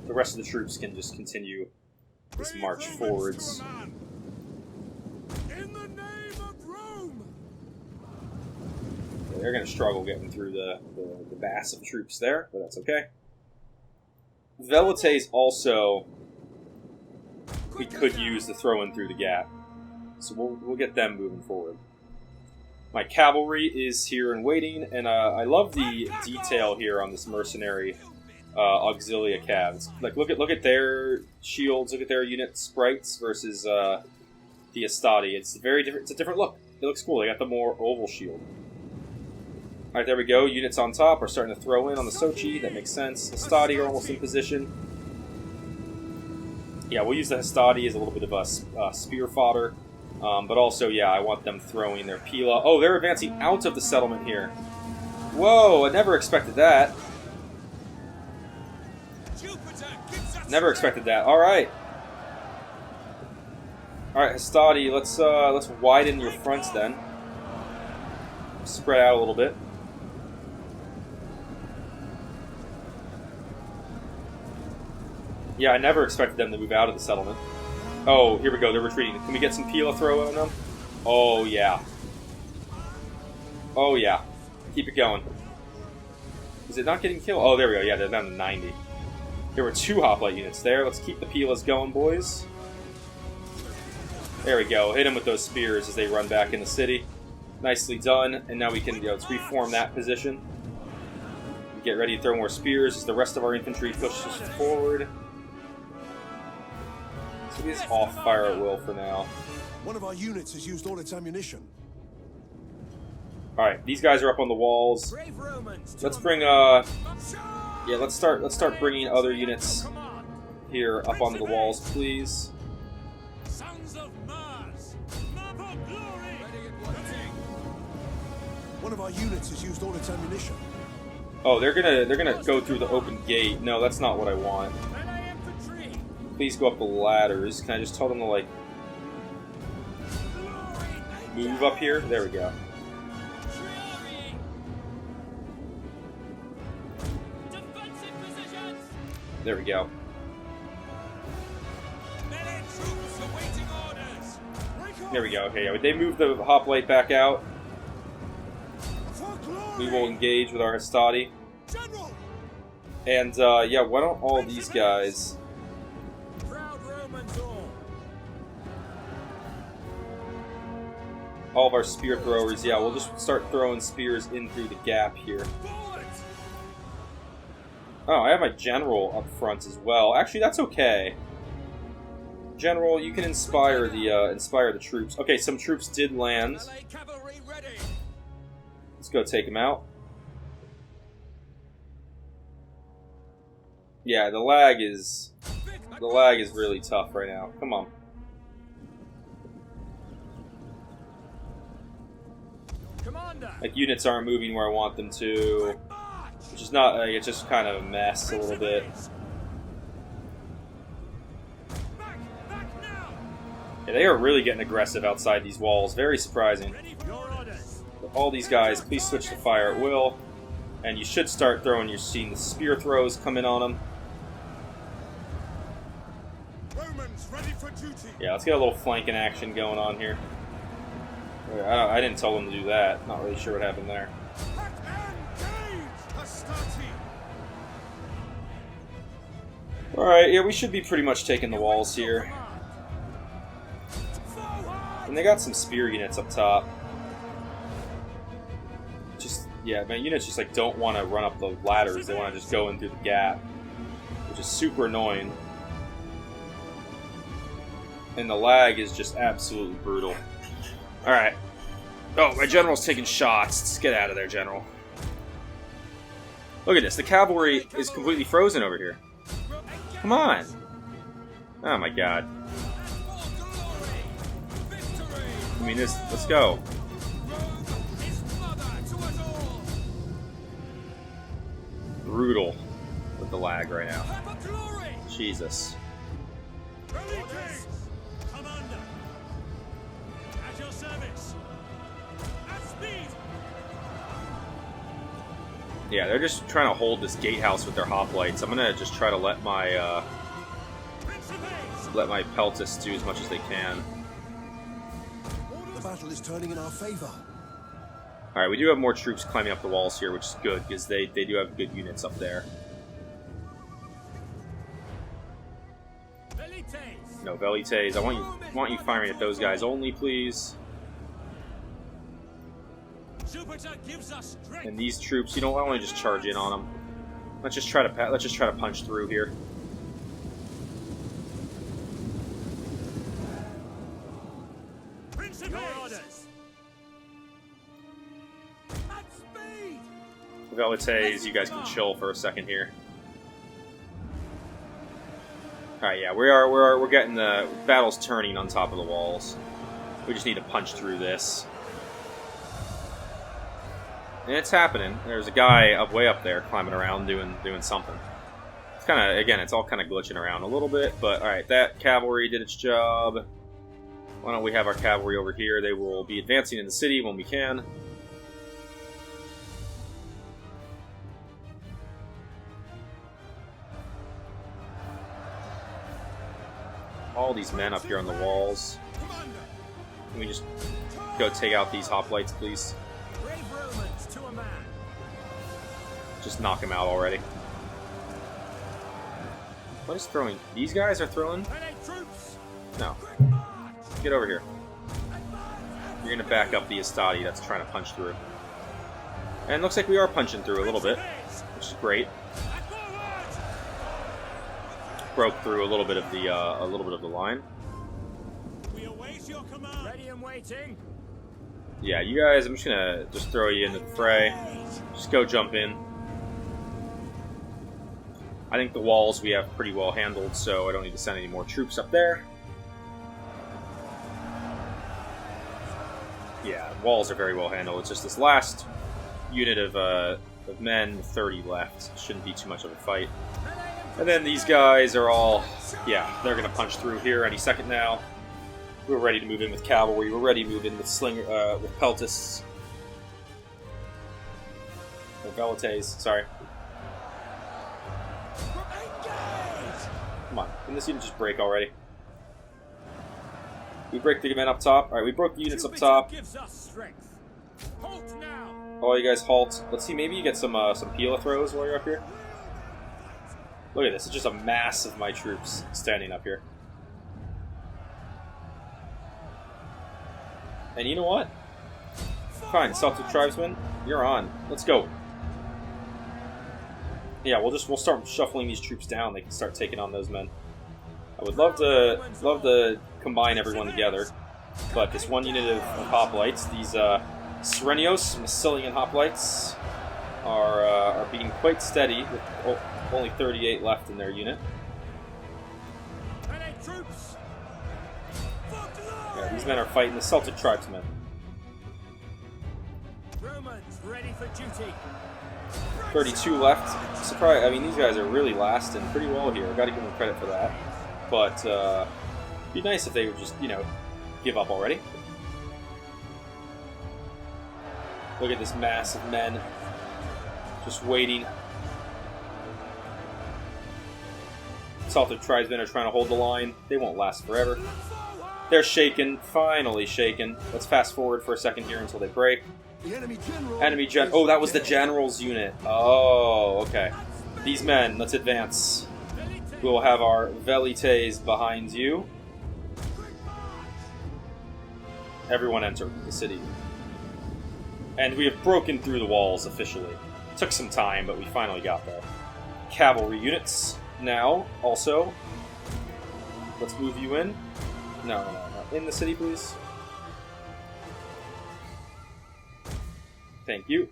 [SPEAKER 1] The rest of the troops can just continue this march forwards.
[SPEAKER 3] In the name of Rome.
[SPEAKER 1] They're going to struggle getting through the mass of troops there, but that's okay. Velites also, we could use the throw-in through the gap, so we'll get them moving forward. My cavalry is here and waiting, and I love the detail here on this mercenary auxilia calves. Like, look at their shields, look at their unit sprites versus the Hastati. It's very different. It's a different look. It looks cool. They got the more oval shield. All right, there we go. Units on top are starting to throw in on the Sochi. That makes sense. Hastati are almost in position. Yeah, we'll use the Hastati as a little bit of a spear fodder. But also, yeah, I want them throwing their Pila. Oh, they're advancing out of the settlement here. Whoa, I never expected that. Never expected that. All right. All right, Hastati, let's widen your fronts then. Spread out a little bit. Yeah, I never expected them to move out of the settlement. Oh, here we go. They're retreating. Can we get some Pila throw on them? Oh, yeah. Oh, yeah. Keep it going. Is it not getting killed? Oh, there we go. Yeah, they're down to 90. There were 2 hoplite units there. Let's keep the Pilas going, boys. There we go. Hit them with those spears as they run back in the city. Nicely done. And now we can, let's reform that position. Get ready to throw more spears as the rest of our infantry pushes forward. So we just off fire at will for now.
[SPEAKER 2] One of our units has used all its ammunition.
[SPEAKER 1] Alright, these guys are up on the walls. Let's bring yeah, let's start bringing other units here up onto the walls, please.
[SPEAKER 3] Sons of Mars. Noble glory.
[SPEAKER 2] One of our units has used all its ammunition.
[SPEAKER 1] Oh, they're gonna go through the open gate. No, that's not what I want. Please go up the ladders. Can I just tell them to, like, move up here? There we go. There we go. There we go. Okay, yeah, they move the hoplite back out. We will engage with our Hastati. And, yeah, why don't all these guys... All of our spear throwers, yeah, we'll just start throwing spears in through the gap here. Oh, I have my general up front as well. Actually, that's okay. General, you can inspire the troops. Okay, some troops did land. Let's go take them out. Yeah, the lag is really tough right now. Come on. Like, units aren't moving where I want them to, which is not, like, it's just kind of a mess a little bit. Yeah, they are really getting aggressive outside these walls. Very surprising. But all these guys, please switch to fire at will, and you should start throwing. You're seeing the spear throws come in on them. Yeah, let's get a little flanking action going on here. I didn't tell them to do that. Not really sure what happened there. Alright, yeah, we should be pretty much taking the walls here. And they got some spear units up top. Yeah, man, units just like don't want to run up the ladders. They want to just go in through the gap, which is super annoying. And the lag is just absolutely brutal. All right. Oh, my general's taking shots. Let's get out of there, general. Look at this. The cavalry is completely frozen over here. Come on. Oh my god. I mean, this. Let's go. Brutal with the lag right now. Jesus.
[SPEAKER 3] Commander, at your service. At speed.
[SPEAKER 1] Yeah, they're just trying to hold this gatehouse with their hoplites. I'm gonna just try to let my peltis do as much as they can.
[SPEAKER 2] The battle is turning in our favor.
[SPEAKER 1] All right, we do have more troops climbing up the walls here, which is good because they do have good units up there. No velites. I want you firing at those guys only, please. And these troops, you know, I want to just charge in on them. Let's just try to punch through here. Velites, you guys can chill for a second here. All right, yeah, we're getting the battle's turning on top of the walls. We just need to punch through this. And it's happening. There's a guy way up there climbing around doing something. It's kind of, again, it's all kind of glitching around a little bit, but all right, that cavalry did its job. Why don't we have our cavalry over here? They will be advancing in the city when we can. All these men up here on the walls. Can we just go take out these hoplites, please? Just knock them out already. What is throwing? These guys are throwing? No. Get over here. You're going to back up the Estati that's trying to punch through. And it looks like we are punching through a little bit, which is great. Broke through a little bit of the line.
[SPEAKER 3] We await your command. Ready and waiting.
[SPEAKER 1] Yeah, you guys, I'm just gonna throw you into the fray. Just go jump in. I think the walls we have pretty well handled, so I don't need to send any more troops up there. Yeah, walls are very well handled. It's just this last unit of men, 30 left. Shouldn't be too much of a fight. And then these guys are all, yeah, they're going to punch through here any second now. We're ready to move in with cavalry. We're ready to move in with with peltis. Or velites, sorry. Come on, can this unit just break already? We break the men up top. Alright, we broke the units up top. Oh, you guys halt. Let's see, maybe you get some Pila throws while you're up here. Look at this, it's just a mass of my troops standing up here. And you know what? Fine, Celtic tribesmen, you're on. Let's go. Yeah, we'll start shuffling these troops down. They can start taking on those men. I would love to combine everyone together, but this one unit of hoplites, these Serenios, Massalian hoplites, are being quite steady with only 38 left in their unit. Yeah, these men are fighting the Celtic tribesmen.
[SPEAKER 3] Romans ready for duty.
[SPEAKER 1] 32 left. Surprise! I mean, these guys are really lasting pretty well here. Got to give them credit for that. But it'd be nice if they would just, you know, give up already. Look at this mass of men just waiting. Celtic tribesmen are trying to hold the line. They won't last forever. They're shaken, finally shaken. Let's fast forward for a second here until they break.
[SPEAKER 2] The
[SPEAKER 1] enemy gen. Oh, that was the general's unit. Oh, okay. These men, let's advance. We will have our velites behind you. Everyone enter the city. And we have broken through the walls officially. Took some time, but we finally got there. Cavalry units. Now, also, let's move you in. No. In the city, please. Thank you.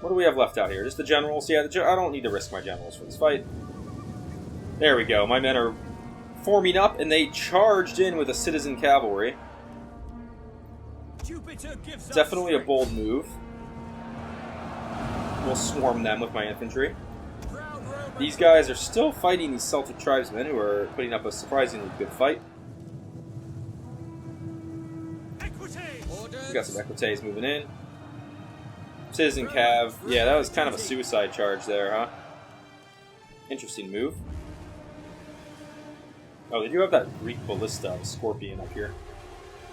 [SPEAKER 1] What do we have left out here? Just the generals? Yeah, I don't need to risk my generals for this fight. There we go. My men are forming up, and they charged in with a citizen cavalry. Definitely a bold move. We'll swarm them with my infantry. These guys are still fighting these Celtic tribesmen, who are putting up a surprisingly good fight. We got some equites moving in. Citizen Cav. Yeah, that was kind of a suicide charge there, huh? Interesting move. Oh, they do have that Greek ballista, the Scorpion up here.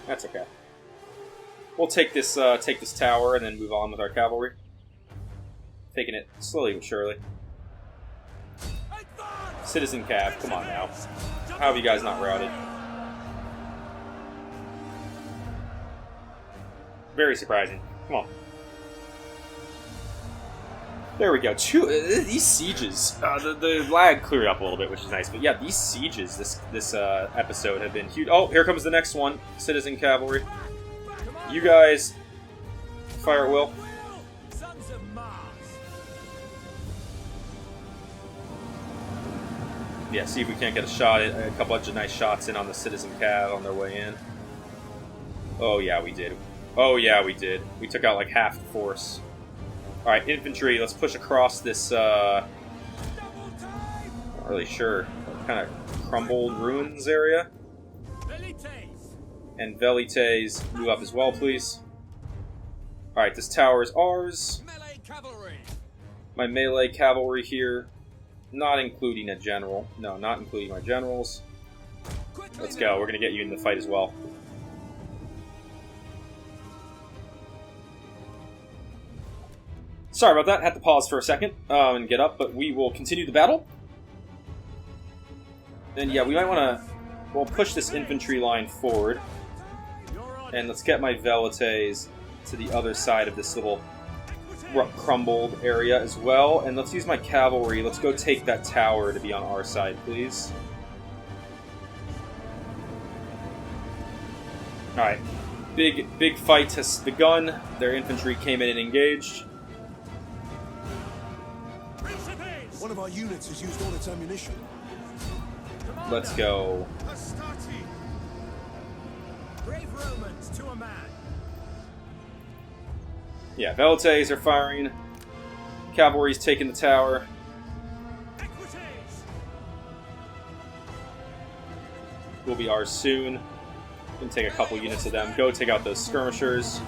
[SPEAKER 1] That's okay. We'll take this tower and then move on with our cavalry. Taking it slowly but surely. Citizen Cav, come on now. How have you guys not routed? Very surprising. Come on. There we go. These sieges. The lag cleared up a little bit, which is nice. But yeah, these sieges this episode have been huge. Oh, here comes the next one. Citizen Cavalry. You guys fire at will. Yeah, see if we can't get a couple of nice shots in on the Citizen Cav on their way in. Oh yeah, we did. Oh yeah, we did. We took out like half the force. Alright, infantry, let's push across this, not really sure, kind of crumbled ruins area. And Velites, move up as well, please. Alright, this tower is ours. My melee cavalry here, not including a general. No, not including my generals. Let's go, we're going to get you in the fight as well. Sorry about that, had to pause for a second and get up, but we will continue the battle. And yeah, we might want to, we'll push this infantry line forward. And let's get my Velites to the other side of this little crumbled area as well. And let's use my cavalry, let's go take that tower to be on our side, please. Alright, big fight has begun. Their infantry came in and engaged.
[SPEAKER 2] One of our units has used all its ammunition.
[SPEAKER 1] Let's go.
[SPEAKER 3] Brave Romans to a man.
[SPEAKER 1] Yeah, Velites are firing. Cavalry's taking the tower. Will be ours soon. Gonna take a couple units of them. Go take out those skirmishers.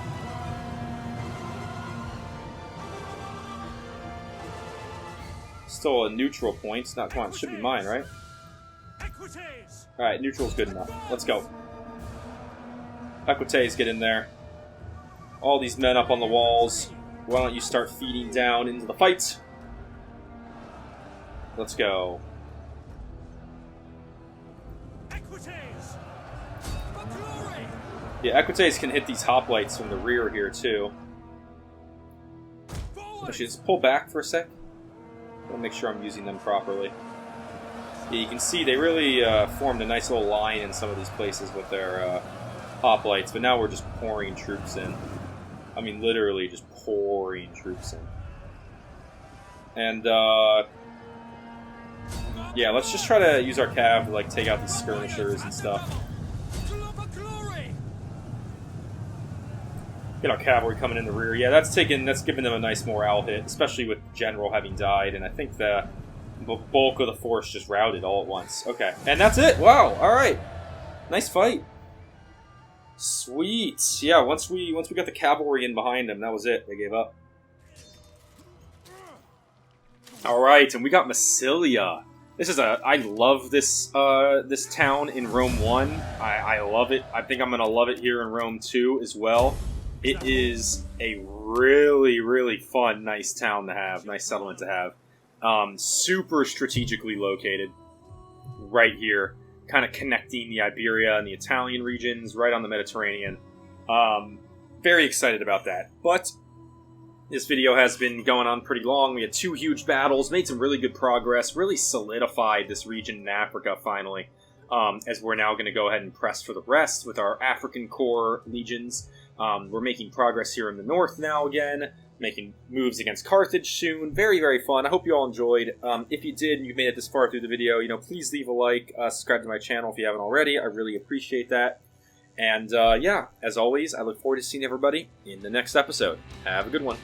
[SPEAKER 1] Still a neutral point. Not, come on, it should be mine, right? Alright, neutral's good enough. Let's go. Equites, get in there. All these men up on the walls. Why don't you start feeding down into the fight? Let's go. Yeah, Equites can hit these hoplites from the rear here, too. Actually, just pull back for a sec. I want to make sure I'm using them properly. Yeah, you can see they really formed a nice little line in some of these places with their hoplites, but now we're just pouring troops in. I mean, literally just pouring troops in. And, yeah, let's just try to use our cav to, like, take out these skirmishers and stuff. Get our cavalry coming in the rear. Yeah, that's giving them a nice morale hit, especially with General having died, and I think the bulk of the force just routed all at once. Okay, and that's it! Wow, alright. Nice fight. Sweet. Yeah, once we got the cavalry in behind them, that was it. They gave up. Alright, and we got Massalia. I love this this town in Rome 1. I love it. I think I'm gonna love it here in Rome 2 as well. It is a really, really fun, nice town to have, nice settlement to have. Super strategically located, right here, kind of connecting the Iberia and the Italian regions, right on the Mediterranean. Very excited about that. But this video has been going on pretty long. We had 2 huge battles, made some really good progress, really solidified this region in Africa finally. As we're now going to go ahead and press for the rest with our African core legions. We're making progress here in the north now again, making moves against Carthage soon. Very, very fun. I hope you all enjoyed. If you did and you made it this far through the video, please leave a like, subscribe to my channel if you haven't already. I really appreciate that. And yeah, as always, I look forward to seeing everybody in the next episode. Have a good one.